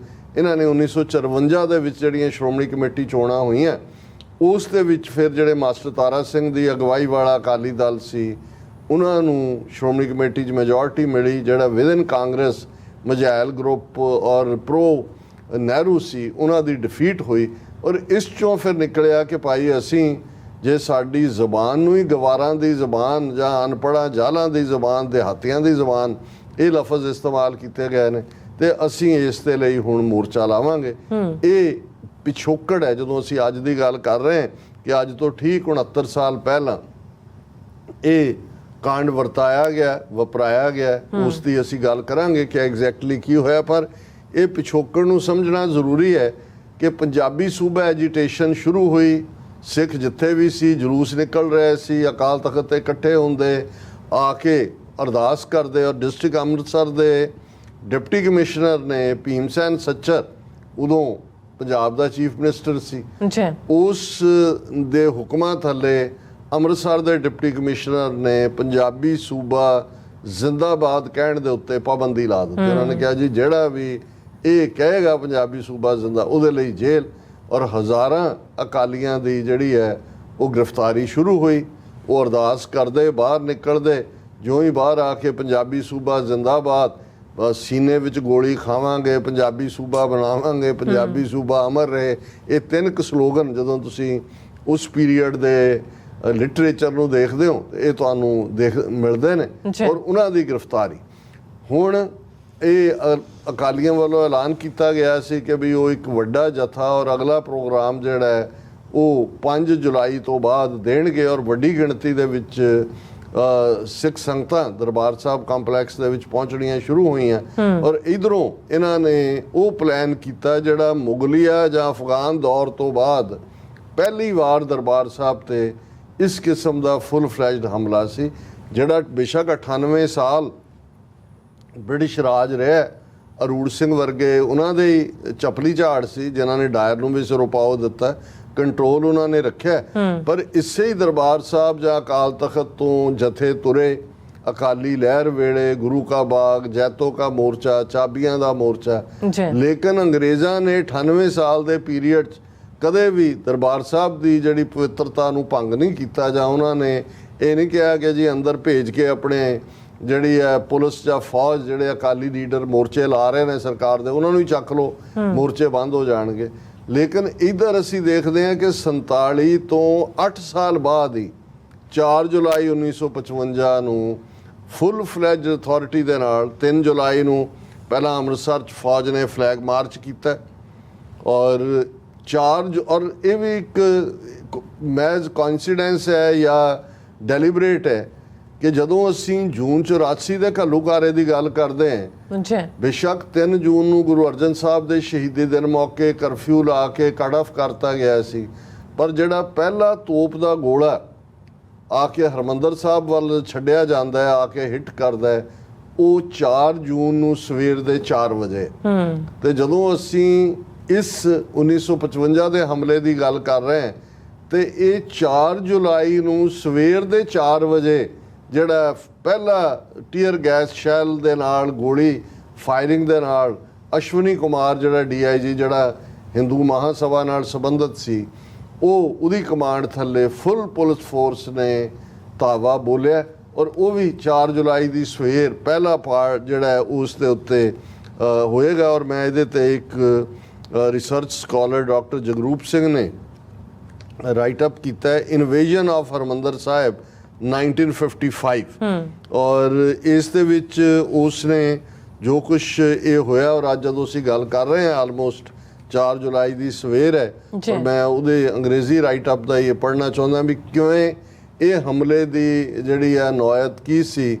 ਇਹਨਾਂ ਨੇ 1954 ਦੇ ਵਿੱਚ ਜਿਹੜੀਆਂ ਸ਼੍ਰੋਮਣੀ ਕਮੇਟੀ ਚੋਣਾਂ ਹੋਈਆਂ, ਉਸ ਦੇ ਵਿੱਚ ਫਿਰ ਜਿਹੜੇ ਮਾਸਟਰ ਤਾਰਾ ਸਿੰਘ ਦੀ ਅਗਵਾਈ ਵਾਲਾ ਅਕਾਲੀ ਦਲ ਸੀ, ਉਹਨਾਂ ਨੂੰ ਸ਼੍ਰੋਮਣੀ ਕਮੇਟੀ 'ਚ ਮੈਜੋਰਟੀ ਮਿਲੀ, ਜਿਹੜਾ ਵਿਦਨ ਕਾਂਗਰਸ ਮਝੈਲ ਗਰੁੱਪ ਔਰ ਪ੍ਰੋ ਨਹਿਰੂ ਸੀ, ਉਹਨਾਂ ਦੀ ਡਿਫੀਟ ਹੋਈ। ਔਰ ਇਸ 'ਚੋਂ ਫਿਰ ਨਿਕਲਿਆ ਕਿ ਭਾਈ ਅਸੀਂ ਜੇ ਸਾਡੀ ਜ਼ਬਾਨ ਨੂੰ ਹੀ ਗਵਾਰਾਂ ਦੀ ਜ਼ਬਾਨ ਜਾਂ ਅਨਪੜ੍ਹਾਂ ਜਾਲਾਂ ਦੀ ਜ਼ਬਾਨ, ਦਿਹਾਤੀਆਂ ਦੀ ਜ਼ਬਾਨ, ਇਹ ਲਫ਼ਜ਼ ਇਸਤੇਮਾਲ ਕੀਤੇ ਗਏ ਨੇ, ਤੇ ਅਸੀਂ ਇਸ ਦੇ ਲਈ ਹੁਣ ਮੋਰਚਾ ਲਾਵਾਂਗੇ। ਇਹ ਪਿਛੋਕੜ ਹੈ। ਜਦੋਂ ਅਸੀਂ ਅੱਜ ਦੀ ਗੱਲ ਕਰ ਰਹੇ ਹਾਂ ਕਿ ਅੱਜ ਤੋਂ ਠੀਕ 69 ਸਾਲ ਪਹਿਲਾਂ ਇਹ ਕਾਂਡ ਵਰਤਾਇਆ ਗਿਆ, ਵਪਰਾਇਆ ਗਿਆ, ਉਸ ਦੀ ਅਸੀਂ ਗੱਲ ਕਰਾਂਗੇ ਕਿ ਐਗਜ਼ੈਕਟਲੀ ਕੀ ਹੋਇਆ। ਪਰ ਇਹ ਪਿਛੋਕੜ ਨੂੰ ਸਮਝਣਾ ਜ਼ਰੂਰੀ ਹੈ ਕਿ ਪੰਜਾਬੀ ਸੂਬਾ ਐਜੀਟੇਸ਼ਨ ਸ਼ੁਰੂ ਹੋਈ, ਸਿੱਖ ਜਿੱਥੇ ਵੀ ਸੀ ਜਲੂਸ ਨਿਕਲ ਰਹੇ ਸੀ, ਅਕਾਲ ਤਖਤ ਤੇ ਇਕੱਠੇ ਹੁੰਦੇ, ਆ ਕੇ ਅਰਦਾਸ ਕਰਦੇ। ਔਰ ਡਿਸਟ੍ਰਿਕਟ ਅੰਮ੍ਰਿਤਸਰ ਦੇ ਡਿਪਟੀ ਕਮਿਸ਼ਨਰ ਨੇ ਭੀਮ ਸੈਨ ਸੱਚਰ, ਉਦੋਂ ਪੰਜਾਬ ਦਾ ਚੀਫ ਮਿਨਿਸਟਰ ਸੀ, ਉਸ ਦੇ ਹੁਕਮਾਂ ਥੱਲੇ ਅੰਮ੍ਰਿਤਸਰ ਦੇ ਡਿਪਟੀ ਕਮਿਸ਼ਨਰ ਨੇ ਪੰਜਾਬੀ ਸੂਬਾ ਜ਼ਿੰਦਾਬਾਦ ਕਹਿਣ ਦੇ ਉੱਤੇ ਪਾਬੰਦੀ ਲਾ ਦਿੱਤੀ। ਉਹਨਾਂ ਨੇ ਕਿਹਾ ਜੀ ਜਿਹੜਾ ਵੀ ਇਹ ਕਹੇਗਾ ਪੰਜਾਬੀ ਸੂਬਾ ਜ਼ਿੰਦਾ, ਉਹਦੇ ਲਈ ਜੇਲ੍ਹ। ਔਰ ਹਜ਼ਾਰਾਂ ਅਕਾਲੀਆਂ ਦੀ ਜਿਹੜੀ ਹੈ ਉਹ ਗ੍ਰਿਫਤਾਰੀ ਸ਼ੁਰੂ ਹੋਈ। ਉਹ ਅਰਦਾਸ ਕਰਦੇ, ਬਾਹਰ ਨਿਕਲਦੇ, ਜਿਉਂ ਹੀ ਬਾਹਰ ਆ ਕੇ ਪੰਜਾਬੀ ਸੂਬਾ ਜ਼ਿੰਦਾਬਾਦ, ਬਸ ਸੀਨੇ ਵਿੱਚ ਗੋਲੀ ਖਾਵਾਂਗੇ, ਪੰਜਾਬੀ ਸੂਬਾ ਬਣਾਵਾਂਗੇ, ਪੰਜਾਬੀ ਸੂਬਾ ਅਮਰ ਰਹੇ। ਇਹ 3 ਕੁ ਸਲੋਗਨ ਜਦੋਂ ਤੁਸੀਂ ਉਸ ਪੀਰੀਅਡ ਦੇ ਲਿਟਰੇਚਰ ਨੂੰ ਦੇਖਦੇ ਹੋ ਇਹ ਤੁਹਾਨੂੰ ਮਿਲਦੇ ਨੇ। ਔਰ ਉਹਨਾਂ ਦੀ ਗ੍ਰਿਫਤਾਰੀ ਹੁਣ ਇਹ ਅਕਾਲੀਆਂ ਵੱਲੋਂ ਐਲਾਨ ਕੀਤਾ ਗਿਆ ਸੀ ਕਿ ਵੀ ਉਹ ਇੱਕ ਵੱਡਾ ਜਥਾ ਔਰ ਅਗਲਾ ਪ੍ਰੋਗਰਾਮ ਜਿਹੜਾ ਹੈ ਉਹ 5 ਜੁਲਾਈ ਤੋਂ ਬਾਅਦ ਦੇਣਗੇ। ਔਰ ਵੱਡੀ ਗਿਣਤੀ ਦੇ ਵਿੱਚ ਸਿੱਖ ਸੰਗਤਾਂ ਦਰਬਾਰ ਸਾਹਿਬ ਕੰਪਲੈਕਸ ਦੇ ਵਿੱਚ ਪਹੁੰਚਣੀਆਂ ਸ਼ੁਰੂ ਹੋਈਆਂ। ਔਰ ਇਧਰੋਂ ਇਹਨਾਂ ਨੇ ਉਹ ਪਲਾਨ ਕੀਤਾ ਜਿਹੜਾ ਮੁਗਲਿਆ ਜਾਂ ਅਫਗਾਨ ਦੌਰ ਤੋਂ ਬਾਅਦ ਪਹਿਲੀ ਵਾਰ ਦਰਬਾਰ ਸਾਹਿਬ ਤੇ ਇਸ ਕਿਸਮ ਦਾ ਫੁੱਲ ਫਲੈਜਡ ਹਮਲਾ ਸੀ, ਜਿਹੜਾ ਬੇਸ਼ੱਕ 98 ਸਾਲ ਬ੍ਰਿਟਿਸ਼ ਰਾਜ ਰਿਹਾ, ਅਰੂੜ ਸਿੰਘ ਵਰਗੇ ਉਹਨਾਂ ਦੇ ਚਪਲੀ ਝਾੜ ਸੀ ਜਿਨ੍ਹਾਂ ਨੇ ਡਾਇਰ ਨੂੰ ਵੀ ਸਿਰੋਂ ਪਾਓ ਦਿੱਤਾ, ਕੰਟਰੋਲ ਉਹਨਾਂ ਨੇ ਰੱਖਿਆ। ਪਰ ਇਸੇ ਹੀ ਦਰਬਾਰ ਸਾਹਿਬ ਜਾਂ ਅਕਾਲ ਤਖਤ ਤੋਂ ਜਥੇ ਤੁਰੇ, ਅਕਾਲੀ ਲਹਿਰ ਵੇਲੇ ਗੁਰੂ ਕਾ ਬਾਗ, ਜੈਤੋ ਕਾ ਮੋਰਚਾ, ਚਾਬੀਆਂ ਦਾ ਮੋਰਚਾ। ਲੇਕਿਨ ਅੰਗਰੇਜ਼ਾਂ ਨੇ 98 ਸਾਲ ਦੇ ਪੀਰੀਅਡ 'ਚ ਕਦੇ ਵੀ ਦਰਬਾਰ ਸਾਹਿਬ ਦੀ ਜਿਹੜੀ ਪਵਿੱਤਰਤਾ ਨੂੰ ਭੰਗ ਨਹੀਂ ਕੀਤਾ, ਜਾਂ ਉਹਨਾਂ ਨੇ ਇਹ ਨਹੀਂ ਕਿਹਾ ਕਿ ਜੀ ਅੰਦਰ ਭੇਜ ਕੇ ਆਪਣੇ ਜਿਹੜੀ ਹੈ ਪੁਲਿਸ ਜਾਂ ਫੌਜ ਜਿਹੜੇ ਅਕਾਲੀ ਲੀਡਰ ਮੋਰਚੇ ਲਾ ਰਹੇ ਨੇ ਸਰਕਾਰ ਦੇ, ਉਹਨਾਂ ਨੂੰ ਹੀ ਚੱਕ ਲਓ, ਮੋਰਚੇ ਬੰਦ ਹੋ ਜਾਣਗੇ। ਲੇਕਿਨ ਇੱਧਰ ਅਸੀਂ ਦੇਖਦੇ ਹਾਂ ਕਿ 47 ਤੋਂ 8 ਸਾਲ ਬਾਅਦ ਹੀ 4 ਜੁਲਾਈ 1955 ਨੂੰ ਫੁੱਲ ਫਲੈਜ ਅਥਾਰਟੀ ਦੇ ਨਾਲ 3 ਜੁਲਾਈ ਨੂੰ ਪਹਿਲਾਂ ਅੰਮ੍ਰਿਤਸਰ 'ਚ ਫੌਜ ਨੇ ਫਲੈਗ ਮਾਰਚ ਕੀਤਾ। ਔਰ ਔਰ ਇਹ ਵੀ ਇੱਕ ਮੈਜ਼ ਕੋਇਨਸੀਡੈਂਸ ਹੈ ਜਾਂ ਡੈਲੀਬਰੇਟ ਹੈ ਕਿ ਜਦੋਂ ਅਸੀਂ ਜੂਨ 84 ਦੇ ਘੱਲੂਘਾਰੇ ਦੀ ਗੱਲ ਕਰਦੇ ਹਾਂ, ਬੇਸ਼ੱਕ 3 ਜੂਨ ਨੂੰ ਗੁਰੂ ਅਰਜਨ ਸਾਹਿਬ ਦੇ ਸ਼ਹੀਦੀ ਦਿਨ ਮੌਕੇ ਕਰਫਿਊ ਲਾ ਕੇ ਕੱਟ ਆਫ ਕਰਤਾ ਗਿਆ ਸੀ, ਪਰ ਜਿਹੜਾ ਪਹਿਲਾ ਤੋਪ ਦਾ ਗੋਲਾ ਆ ਕੇ ਹਰਮੰਦਰ ਸਾਹਿਬ ਵੱਲ ਛੱਡਿਆ ਜਾਂਦਾ ਹੈ, ਆ ਕੇ ਹਿੱਟ ਕਰਦਾ ਹੈ, ਉਹ 4 ਜੂਨ ਨੂੰ ਸਵੇਰ ਦੇ 4 ਵਜੇ। ਤੇ ਜਦੋਂ ਅਸੀਂ ਇਸ 1955 ਦੇ ਹਮਲੇ ਦੀ ਗੱਲ ਕਰ ਰਹੇ ਹਾਂ ਤੇ ਇਹ 4 ਜੁਲਾਈ ਨੂੰ ਸਵੇਰ ਦੇ 4 ਵਜੇ ਜਿਹੜਾ ਪਹਿਲਾ ਟੀਅਰ ਗੈਸ ਸ਼ੈਲ ਦੇ ਨਾਲ ਗੋਲੀ ਫਾਇਰਿੰਗ ਦੇ ਨਾਲ ਅਸ਼ਵਨੀ ਕੁਮਾਰ ਜਿਹੜਾ DIG ਜਿਹੜਾ ਹਿੰਦੂ ਮਹਾਸਭਾ ਨਾਲ ਸੰਬੰਧਿਤ ਸੀ, ਉਹਦੀ ਕਮਾਂਡ ਥੱਲੇ ਫੁੱਲ ਪੁਲਿਸ ਫੋਰਸ ਨੇ ਧਾਵਾ ਬੋਲਿਆ। ਔਰ ਉਹ ਵੀ 4 ਜੁਲਾਈ ਦੀ ਸਵੇਰ ਪਹਿਲਾ ਪਾਰਟ ਜਿਹੜਾ ਹੈ ਉਸ ਦੇ ਉੱਤੇ ਹੋਏਗਾ। ਔਰ ਮੈਂ ਇਹਦੇ ਤੇ ਇੱਕ research scholar doctor Jagroop Singh ਨੇ ਰਾਈਟ ਅਪ ਕੀਤਾ ਹੈ, ਇਨਵੇਜਨ ਆਫ ਹਰਮੰਦਰ ਸਾਹਿਬ 1955। ਔਰ ਇਸ ਦੇ ਵਿੱਚ ਉਸਨੇ ਜੋ ਕੁਛ ਇਹ ਹੋਇਆ, ਔਰ ਅੱਜ ਜਦੋਂ ਅਸੀਂ ਗੱਲ ਕਰ ਰਹੇ ਹਾਂ ਆਲਮੋਸਟ 4 ਜੁਲਾਈ ਦੀ ਸਵੇਰ ਹੈ, ਔਰ ਮੈਂ ਉਹਦੇ ਅੰਗਰੇਜ਼ੀ ਰਾਈਟ ਅਪ ਦਾ ਇਹ ਪੜ੍ਹਨਾ ਚਾਹੁੰਦਾ ਵੀ ਕਿਵੇਂ ਇਹ ਹਮਲੇ ਦੀ ਜਿਹੜੀ ਹੈ ਨੌਇਤ ਕੀ ਸੀ।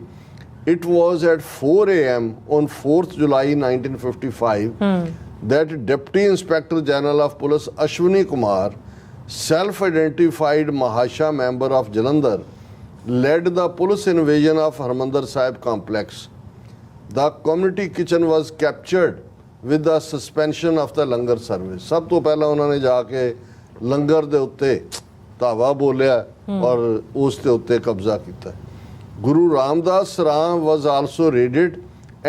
It was at 4 AM on 4th July 1955 that Deputy Inspector General of Police Ashwani Kumar, self-identified Mahasha member of Jalandhar, led the police invasion of Harmandir Sahib complex. The community kitchen was captured with the suspension of the langar service. ਸਭ ਤੋਂ ਪਹਿਲਾਂ ਉਹਨਾਂ ਨੇ ਜਾ ਕੇ ਲੰਗਰ ਦੇ ਉੱਤੇ ਧਾਵਾ ਬੋਲਿਆ ਔਰ ਉਸ ਦੇ ਉੱਤੇ ਕਬਜ਼ਾ ਕੀਤਾ। Guru Ramdas Ram was also raided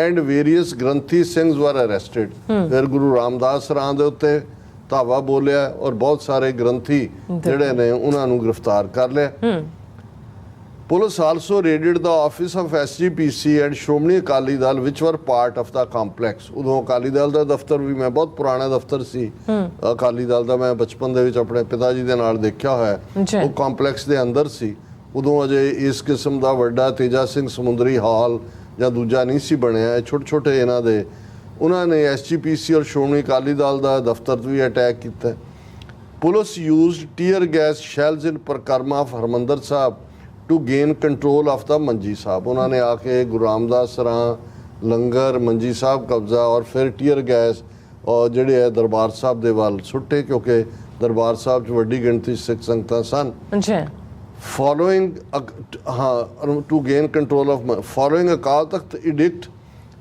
and various Granthi Singhs were arrested. ਫਿਰ ਗੁਰੂ ਰਾਮਦਾਸ ਰਾਮ ਦੇ ਉੱਤੇ ਧਾਵਾ ਬੋਲਿਆ ਔਰ ਬਹੁਤ ਸਾਰੇ ਗ੍ਰੰਥੀ ਜਿਹੜੇ ਨੇ ਉਹਨਾਂ ਨੂੰ ਗ੍ਰਿਫਤਾਰ ਕਰ ਲਿਆ। Police also raided the office of SGPC and Shromani Akali Dal which were part of the complex. ਉਦੋਂ ਅਕਾਲੀ ਦਲ ਦਾ ਦਫ਼ਤਰ ਵੀ ਮੈਂ ਬਹੁਤ ਪੁਰਾਣਾ ਦਫ਼ਤਰ ਸੀ ਅਕਾਲੀ ਦਲ ਦਾ, ਮੈਂ ਬਚਪਨ ਦੇ ਵਿੱਚ ਆਪਣੇ ਪਿਤਾ ਜੀ ਦੇ ਨਾਲ ਦੇਖਿਆ ਹੋਇਆ, ਉਹ ਕੰਪਲੈਕਸ ਦੇ ਅੰਦਰ ਸੀ। ਉਦੋਂ ਅਜੇ ਇਸ ਕਿਸਮ ਦਾ ਵੱਡਾ ਤੇਜਾ ਸਿੰਘ ਸਮੁੰਦਰੀ ਹਾਲ ਜਾਂ ਦੂਜਾ ਨਹੀਂ ਸੀ ਬਣਿਆ, ਛੋਟੇ ਛੋਟੇ ਇਹਨਾਂ ਦੇ उन्होंने SGPC और श्रोमणी अकाली दल का दफ्तर भी अटैक किया। Police used tear gas shells in parikrama of Harmandar Sahib to gain control of the Manji Sahib. उन्होंने आके गुरु रामदास सरां लंगर मंजी साहब कब्जा और फिर टीयर गैस और ਜਿਹੜੇ ਹੈ ਦਰਬਾਰ ਸਾਹਿਬ ਦੇ ਵੱਲ ਸੁੱਟੇ, ਕਿਉਂਕਿ ਦਰਬਾਰ ਸਾਹਿਬ 'ਚ ਵੱਡੀ ਗਿਣਤੀ ਸਿੱਖ ਸੰਗਤਾਂ ਸਨ। ਜੀ following to gain control of following Akal Takht edict,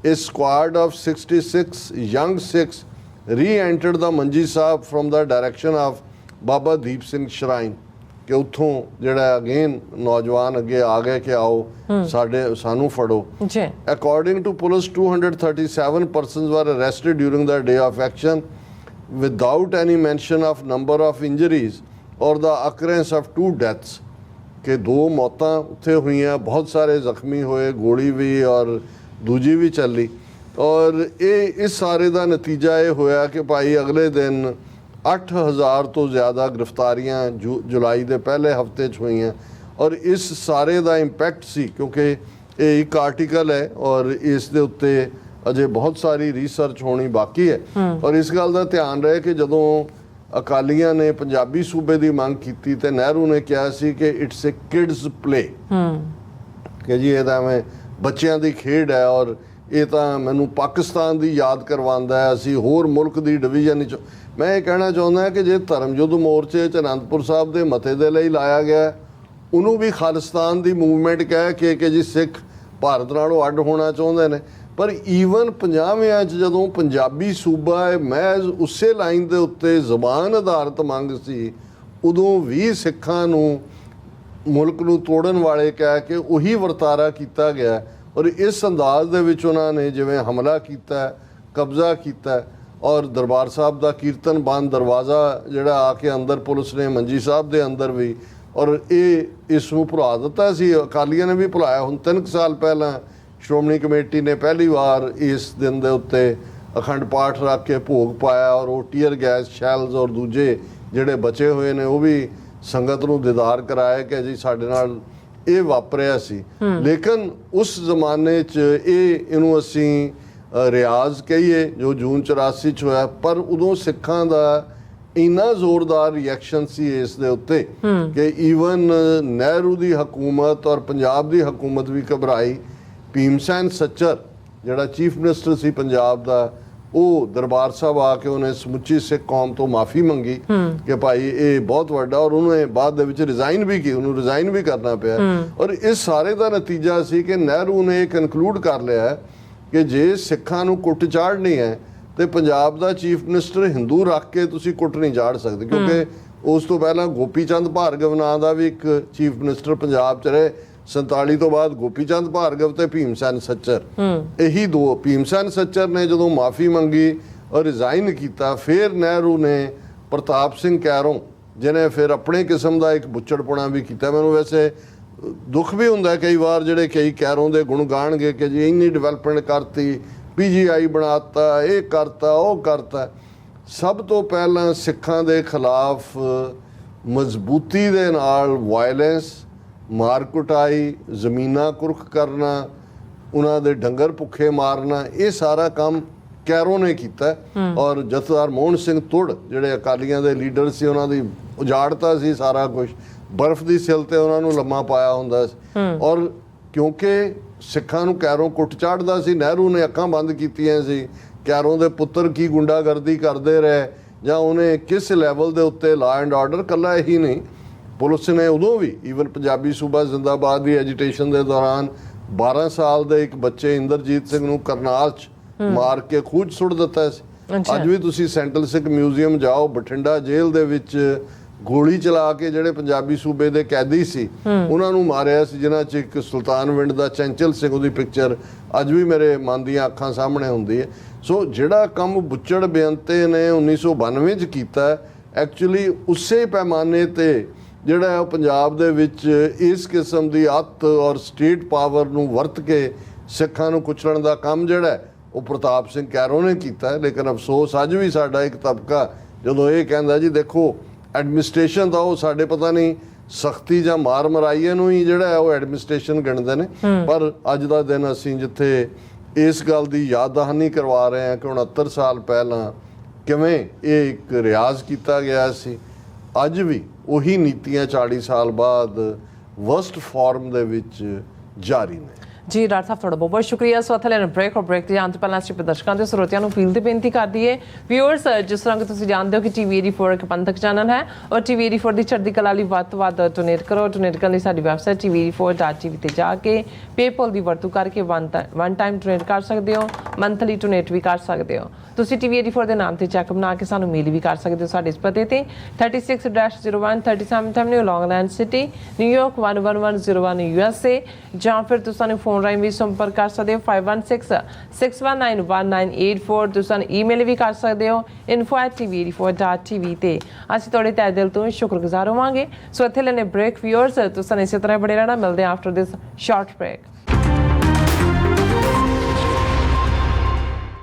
a squad of 66 young Sikhs re-entered the Manji Sahib from the direction of Baba Deep Singh Shrine। कि ਉੱਥੋਂ ਜਿਹੜਾ ਅਗੇਨ ਨੌਜਵਾਨ ਅੱਗੇ ਆ ਗਏ ਕਿ ਆਓ ਸਾਨੂੰ ਫੜੋ। ਜੀ According to police, 237 persons were arrested during the day of action without any mention of number of injuries or the occurrence of 2 deaths। कि 2 मौतां उत्थे हुईयां, बहुत सारे ਜ਼ਖਮੀ ਹੋਏ, ਗੋਲੀ ਵੀ ਔਰ ਦੂਜੀ ਵੀ ਚੱਲੀ। ਔਰ ਇਸ ਸਾਰੇ ਦਾ ਨਤੀਜਾ ਇਹ ਹੋਇਆ ਕਿ ਭਾਈ ਅਗਲੇ ਦਿਨ 8000 ਤੋਂ ਜ਼ਿਆਦਾ ਗ੍ਰਿਫਤਾਰੀਆਂ ਜੁਲਾਈ ਦੇ ਪਹਿਲੇ ਹਫਤੇ 'ਚ ਹੋਈਆਂ। ਔਰ ਇਸ ਸਾਰੇ ਦਾ ਇੰਪੈਕਟ ਸੀ, ਕਿਉਂਕਿ ਇਹ ਇੱਕ ਆਰਟੀਕਲ ਹੈ ਔਰ ਇਸ ਦੇ ਉੱਤੇ ਅਜੇ ਬਹੁਤ ਸਾਰੀ ਰਿਸਰਚ ਹੋਣੀ ਬਾਕੀ ਹੈ। ਔਰ ਇਸ ਗੱਲ ਦਾ ਧਿਆਨ ਰਹੇ ਕਿ ਜਦੋਂ ਅਕਾਲੀਆਂ ਨੇ ਪੰਜਾਬੀ ਸੂਬੇ ਦੀ ਮੰਗ ਕੀਤੀ ਤੇ ਨਹਿਰੂ ਨੇ ਕਿਹਾ ਸੀ ਕਿ ਇਟਸ ਅ ਕਿਡਸ ਪਲੇ, ਕਿ ਜੀ ਇਹ ਤਾਂ ਐਵੇਂ ਬੱਚਿਆਂ ਦੀ ਖੇਡ ਹੈ ਔਰ ਇਹ ਤਾਂ ਮੈਨੂੰ ਪਾਕਿਸਤਾਨ ਦੀ ਯਾਦ ਕਰਵਾਉਂਦਾ ਹੈ, ਅਸੀਂ ਹੋਰ ਮੁਲਕ ਦੀ ਡਿਵੀਜ਼ਨ ਵਿੱਚ। ਮੈਂ ਇਹ ਕਹਿਣਾ ਚਾਹੁੰਦਾ ਕਿ ਜੇ ਧਰਮ ਯੁੱਧ ਮੋਰਚੇ 'ਚ ਅਨੰਦਪੁਰ ਸਾਹਿਬ ਦੇ ਮਤੇ ਦੇ ਲਈ ਲਾਇਆ ਗਿਆ, ਉਹਨੂੰ ਵੀ ਖਾਲਿਸਤਾਨ ਦੀ ਮੂਵਮੈਂਟ ਕਹਿ ਕੇ ਕਿ ਜੀ ਸਿੱਖ ਭਾਰਤ ਨਾਲੋਂ ਅੱਡ ਹੋਣਾ ਚਾਹੁੰਦੇ ਨੇ। ਪਰ ਈਵਨ 50ਵਿਆਂ 'ਚ ਜਦੋਂ ਪੰਜਾਬੀ ਸੂਬਾ ਹੈ ਮਹਿਜ਼ ਉਸੇ ਲਾਈਨ ਦੇ ਉੱਤੇ ਜ਼ਬਾਨ ਆਧਾਰਿਤ ਮੰਗ ਸੀ, ਉਦੋਂ ਵੀ ਸਿੱਖਾਂ ਨੂੰ ਮੁਲਕ ਨੂੰ ਤੋੜਨ ਵਾਲੇ ਕਹਿ ਕੇ ਉਹੀ ਵਰਤਾਰਾ ਕੀਤਾ ਗਿਆ। ਔਰ ਇਸ ਅੰਦਾਜ਼ ਦੇ ਵਿੱਚ ਉਹਨਾਂ ਨੇ ਜਿਵੇਂ ਹਮਲਾ ਕੀਤਾ, ਕਬਜ਼ਾ ਕੀਤਾ ਔਰ ਦਰਬਾਰ ਸਾਹਿਬ ਦਾ ਕੀਰਤਨ ਬੰਦ ਦਰਵਾਜ਼ਾ ਜਿਹੜਾ ਆ ਕੇ ਅੰਦਰ ਪੁਲਿਸ ਨੇ ਮੰਜੀ ਸਾਹਿਬ ਦੇ ਅੰਦਰ ਵੀ, ਔਰ ਇਹ ਇਸ ਨੂੰ ਭੁਲਾ ਦਿੱਤਾ ਸੀ। ਅਕਾਲੀਆਂ ਨੇ ਵੀ ਭੁਲਾਇਆ। ਹੁਣ 3 ਸਾਲ ਪਹਿਲਾਂ ਸ਼੍ਰੋਮਣੀ ਕਮੇਟੀ ਨੇ ਪਹਿਲੀ ਵਾਰ ਇਸ ਦਿਨ ਦੇ ਉੱਤੇ ਅਖੰਡ ਪਾਠ ਰੱਖ ਕੇ ਭੋਗ ਪਾਇਆ ਔਰ ਉਹ ਟੀਅਰ ਗੈਸ ਸ਼ੈਲਸ ਔਰ ਦੂਜੇ ਜਿਹੜੇ ਬਚੇ ਹੋਏ ਨੇ ਉਹ ਵੀ ਸੰਗਤ ਨੂੰ ਦੀਦਾਰ ਕਰਾਇਆ ਕਿ ਜੀ ਸਾਡੇ ਨਾਲ ਇਹ ਵਾਪਰਿਆ ਸੀ। ਲੇਕਿਨ ਉਸ ਜ਼ਮਾਨੇ 'ਚ ਇਹਨੂੰ ਅਸੀਂ ਰਿਆਜ਼ ਕਹੀਏ ਜੋ ਜੂਨ 84 'ਚ ਹੋਇਆ, ਪਰ ਉਦੋਂ ਸਿੱਖਾਂ ਦਾ ਇੰਨਾ ਜ਼ੋਰਦਾਰ ਰਿਐਕਸ਼ਨ ਸੀ ਇਸ ਦੇ ਉੱਤੇ ਕਿ ਈਵਨ ਨਹਿਰੂ ਦੀ ਹਕੂਮਤ ਔਰ ਪੰਜਾਬ ਦੀ ਹਕੂਮਤ ਵੀ ਘਬਰਾਈ। ਭੀਮ ਸੈਨ ਸੱਚਰ ਜਿਹੜਾ ਚੀਫ ਮਿਨਿਸਟਰ ਸੀ ਪੰਜਾਬ ਦਾ, ਉਹ ਦਰਬਾਰ ਸਾਹਿਬ ਆ ਕੇ ਉਹਨੇ ਸਮੁੱਚੀ ਸਿੱਖ ਕੌਮ ਤੋਂ ਮਾਫੀ ਮੰਗੀ ਕਿ ਭਾਈ ਇਹ ਬਹੁਤ ਵੱਡਾ, ਔਰ ਉਹਨੇ ਬਾਅਦ ਦੇ ਵਿੱਚ ਰਿਜ਼ਾਈਨ ਵੀ ਕੀਤਾ, ਉਹਨੂੰ ਰਿਜ਼ਾਈਨ ਵੀ ਕਰਨਾ ਪਿਆ। ਔਰ ਇਸ ਸਾਰੇ ਦਾ ਨਤੀਜਾ ਸੀ ਕਿ ਨਹਿਰੂ ਨੇ ਇਹ ਕਨਕਲੂਡ ਕਰ ਲਿਆ ਕਿ ਜੇ ਸਿੱਖਾਂ ਨੂੰ ਕੁੱਟ ਚਾੜਨੀ ਹੈ ਤੇ ਪੰਜਾਬ ਦਾ ਚੀਫ ਮਿਨਿਸਟਰ ਹਿੰਦੂ ਰੱਖ ਕੇ ਤੁਸੀਂ ਕੁੱਟ ਨਹੀਂ ਚਾੜ ਸਕਦੇ, ਕਿਉਂਕਿ ਉਸ ਤੋਂ ਪਹਿਲਾਂ ਗੋਪੀ ਚੰਦ ਭਾਰਗਵ ਨਾਂ ਦਾ ਵੀ ਇੱਕ ਚੀਫ ਮਿਨਿਸਟਰ ਪੰਜਾਬ 'ਚ ਰਹੇ। 47 ਤੋਂ ਬਾਅਦ ਗੋਪੀ ਚੰਦ ਭਾਰਗਵ ਤੇ ਭੀਮ ਸੈਨ ਸੱਚਰ, ਇਹੀ 2। ਭੀਮ ਸੈਨ ਸੱਚਰ ਨੇ ਜਦੋਂ ਮਾਫੀ ਮੰਗੀ ਔਰ ਰਿਜ਼ਾਈਨ ਕੀਤਾ, ਫਿਰ ਨਹਿਰੂ ਨੇ ਪ੍ਰਤਾਪ ਸਿੰਘ ਕੈਰੋਂ ਜਿਹਨੇ ਫਿਰ ਆਪਣੇ ਕਿਸਮ ਦਾ ਇੱਕ ਬੁੱਚੜਪੁਣਾ ਵੀ ਕੀਤਾ। ਮੈਨੂੰ ਵੈਸੇ ਦੁੱਖ ਵੀ ਹੁੰਦਾ ਕਈ ਵਾਰ ਜਿਹੜੇ ਕਈ ਕੈਰੋਂ ਦੇ ਗੁਣ ਗਾਣਗੇ ਕਿ ਜੀ ਇੰਨੀ ਡਿਵੈਲਪਮੈਂਟ ਕਰਤੀ, PGI ਬਣਾਤਾ, ਇਹ ਕਰਤਾ, ਉਹ ਕਰਤਾ। ਸਭ ਤੋਂ ਪਹਿਲਾਂ ਸਿੱਖਾਂ ਦੇ ਖਿਲਾਫ ਮਜ਼ਬੂਤੀ ਦੇ ਨਾਲ ਵਾਇਲੈਂਸ, ਮਾਰ ਕੁਟਾਈ, ਜ਼ਮੀਨਾਂ ਕੁਰਕ ਕਰਨਾ, ਉਹਨਾਂ ਦੇ ਡੰਗਰ ਭੁੱਖੇ ਮਾਰਨਾ, ਇਹ ਸਾਰਾ ਕੰਮ ਕੈਰੋਂ ਨੇ ਕੀਤਾ। ਔਰ ਜਥੇਦਾਰ ਮੋਹਨ ਸਿੰਘ ਤੁੜ ਜਿਹੜੇ ਅਕਾਲੀਆਂ ਦੇ ਲੀਡਰ ਸੀ, ਉਹਨਾਂ ਦੀ ਉਜਾੜਤਾ ਸੀ ਸਾਰਾ ਕੁਝ। ਬਰਫ਼ ਦੀ ਸਿਲ ਤੇ ਉਹਨਾਂ ਨੂੰ ਲੰਮਾ ਪਾਇਆ ਹੁੰਦਾ ਸੀ। ਔਰ ਕਿਉਂਕਿ ਸਿੱਖਾਂ ਨੂੰ ਕੈਰੋਂ ਕੁੱਟ ਚਾੜਦਾ ਸੀ, ਨਹਿਰੂ ਨੇ ਅੱਖਾਂ ਬੰਦ ਕੀਤੀਆਂ ਸੀ। ਕੈਰੋਂ ਦੇ ਪੁੱਤਰ ਕੀ ਗੁੰਡਾਗਰਦੀ ਕਰਦੇ ਰਹੇ ਜਾਂ ਉਹਨੇ ਕਿਸ ਲੈਵਲ ਦੇ ਉੱਤੇ ਲਾ ਐਂਡ ਆਰਡਰ, ਇਕੱਲਾ ਇਹੀ ਨਹੀਂ, ਪੁਲਿਸ ਨੇ ਉਦੋਂ ਵੀ ਈਵਨ ਪੰਜਾਬੀ ਸੂਬਾ ਜ਼ਿੰਦਾਬਾਦ ਦੀ ਐਜੀਟੇਸ਼ਨ ਦੇ ਦੌਰਾਨ 12 ਸਾਲ ਦੇ ਇੱਕ ਬੱਚੇ ਇੰਦਰਜੀਤ ਸਿੰਘ ਨੂੰ ਕਰਨਾਲ 'ਚ ਮਾਰ ਕੇ ਖੂਹ 'ਚ ਸੁੱਟ ਦਿੱਤਾ ਸੀ। ਅੱਜ ਵੀ ਤੁਸੀਂ ਸੈਂਟਰਲ ਸਿੱਖ ਮਿਊਜ਼ੀਅਮ ਜਾਓ, ਬਠਿੰਡਾ ਜੇਲ੍ਹ ਦੇ ਵਿੱਚ ਗੋਲੀ ਚਲਾ ਕੇ ਜਿਹੜੇ ਪੰਜਾਬੀ ਸੂਬੇ ਦੇ ਕੈਦੀ ਸੀ ਉਹਨਾਂ ਨੂੰ ਮਾਰਿਆ ਸੀ, ਜਿਨ੍ਹਾਂ 'ਚ ਇੱਕ ਸੁਲਤਾਨਵਿੰਡ ਦਾ ਚੰਚਲ ਸਿੰਘ, ਉਹਦੀ ਪਿਕਚਰ ਅੱਜ ਵੀ ਮੇਰੇ ਮਨ ਦੀਆਂ ਅੱਖਾਂ ਸਾਹਮਣੇ ਹੁੰਦੀ ਹੈ। ਸੋ ਜਿਹੜਾ ਕੰਮ ਬੁੱਚੜ ਬੇਅੰਤੇ ਨੇ 1992 'ਚ ਕੀਤਾ, ਐਕਚੁਅਲੀ ਉਸੇ ਪੈਮਾਨੇ ਤੇ ਜਿਹੜਾ ਉਹ ਪੰਜਾਬ ਦੇ ਵਿੱਚ ਇਸ ਕਿਸਮ ਦੀ ਅੱਤ ਔਰ ਸਟੇਟ ਪਾਵਰ ਨੂੰ ਵਰਤ ਕੇ ਸਿੱਖਾਂ ਨੂੰ ਕੁਚਲਣ ਦਾ ਕੰਮ ਜਿਹੜਾ ਉਹ ਪ੍ਰਤਾਪ ਸਿੰਘ ਕੈਰੋਂ ਨੇ ਕੀਤਾ। ਲੇਕਿਨ ਅਫਸੋਸ ਅੱਜ ਵੀ ਸਾਡਾ ਇੱਕ ਤਬਕਾ ਜਦੋਂ ਇਹ ਕਹਿੰਦਾ ਜੀ ਦੇਖੋ ਐਡਮਿਨਿਸਟ੍ਰੇਸ਼ਨ ਦਾ ਉਹ ਸਾਡੇ ਪਤਾ ਨਹੀਂ ਸਖਤੀ ਜਾਂ ਮਾਰ ਮਰਾਈਏ ਨੂੰ ਹੀ ਜਿਹੜਾ ਉਹ ਐਡਮਿਨਿਸਟ੍ਰੇਸ਼ਨ ਗਿਣਦੇ ਨੇ। ਪਰ ਅੱਜ ਦਾ ਦਿਨ ਅਸੀਂ ਜਿੱਥੇ ਇਸ ਗੱਲ ਦੀ ਯਾਦ ਦਹਾਨੀ ਕਰਵਾ ਰਹੇ ਹਾਂ ਕਿ 69 ਸਾਲ ਪਹਿਲਾਂ ਕਿਵੇਂ ਇਹ ਇੱਕ ਰਿਆਜ਼ ਕੀਤਾ ਗਿਆ ਸੀ। ਅੱਜ ਵੀ ਉਹੀ ਨੀਤੀਆਂ 40 ਸਾਲ ਬਾਅਦ ਵਰਸਟ ਫਾਰਮ ਦੇ ਵਿੱਚ ਜਾਰੀ ਨੇ। ਜੀ ਡਾਕਟਰ ਸਾਹਿਬ ਤੁਹਾਡਾ ਬਹੁਤ ਬਹੁਤ ਸ਼ੁਕਰੀਆ। ਸੋ ਇੱਥੇ ਲੈਣ ਬ੍ਰੇਕ ਔਰ ਬ੍ਰੇਕ ਦੇ ਜਾਣ ਤੋਂ ਪਹਿਲਾਂ ਅਸੀਂ ਦਰਸ਼ਕਾਂ ਤੇ ਸਰੋਤਿਆਂ ਨੂੰ ਅਪੀਲ ਤੇ ਬੇਨਤੀ ਕਰਦੀ ਹੈ ਵਿਊਅਰਸ, ਜਿਸ ਤਰ੍ਹਾਂ ਕਿ ਤੁਸੀਂ ਜਾਣਦੇ ਹੋ ਕਿ ਟੀਵੀ 84 ਇੱਕ ਪੰਥਕ ਚੈਨਲ ਹੈ ਔਰ ਟੀਵੀ 84 ਦੀ ਚੜ੍ਹਦੀ ਕਲਾ ਲਈ ਵੱਧ ਤੋਂ ਵੱਧ ਡੋਨੇਟ ਕਰੋ। ਡੋਨੇਟ ਕਰਨ ਲਈ ਸਾਡੀ ਵੈਬਸਾਈਟ tv84.tv ਤੇ ਜਾ ਕੇ ਪੇਪਲ ਦੀ ਵਰਤੋਂ ਕਰਕੇ ਵਨ ਟਾਈਮ ਡੋਨੇਟ ਕਰ ਸਕਦੇ ਹੋ, ਮੰਥਲੀ ਡੋਨੇਟ ਵੀ ਕਰ ਸਕਦੇ ਹੋ। ਤੁਸੀਂ ਟੀਵੀ 84 ਦੇ ਨਾਮ ਤੇ ਚੈੱਕ ਬਣਾ ਕੇ ਸਾਨੂੰ ਮੇਲ ਵੀ ਕਰ ਸਕਦੇ ਹੋ ਸਾਡੇ ਇਸ ਪਤੇ ਤੇ 36-01 37th Avenue, Long Island City, New York 11101 USA, ਜਾਂ ਫਿਰ ਤੁਸੀਂ ਸਾਨੂੰ ਫੋਨ ਰਾਹੀਂ ਵੀ ਸੰਪਰਕ ਕਰ ਸਕਦੇ ਹੋ 5166191984। ਤੁਸੀਂ ਸਾਨੂੰ ਈਮੇਲ ਵੀ ਕਰ ਸਕਦੇ ਹੋ info@tv84.tv ਤੇ। ਅਸੀਂ ਤੁਹਾਡੇ ਤਹਿ ਦਿਲ ਤੋਂ ਸ਼ੁਕਰਗੁਜ਼ਾਰ ਹੋਵਾਂਗੇ। ਸੋ ਇੱਥੇ ਲੈਣੇ ਬ੍ਰੇਕ। ਵਿਊਅਰਸ, ਤੁਸੀਂ ਇਸੇ ਤਰ੍ਹਾਂ ਬੜੇ ਰਹਿਣਾ। ਮਿਲਦੇ ਹਾਂ ਆਫਟਰ ਦਿਸ ਸ਼ਾਰਟ ਬ੍ਰੇਕ।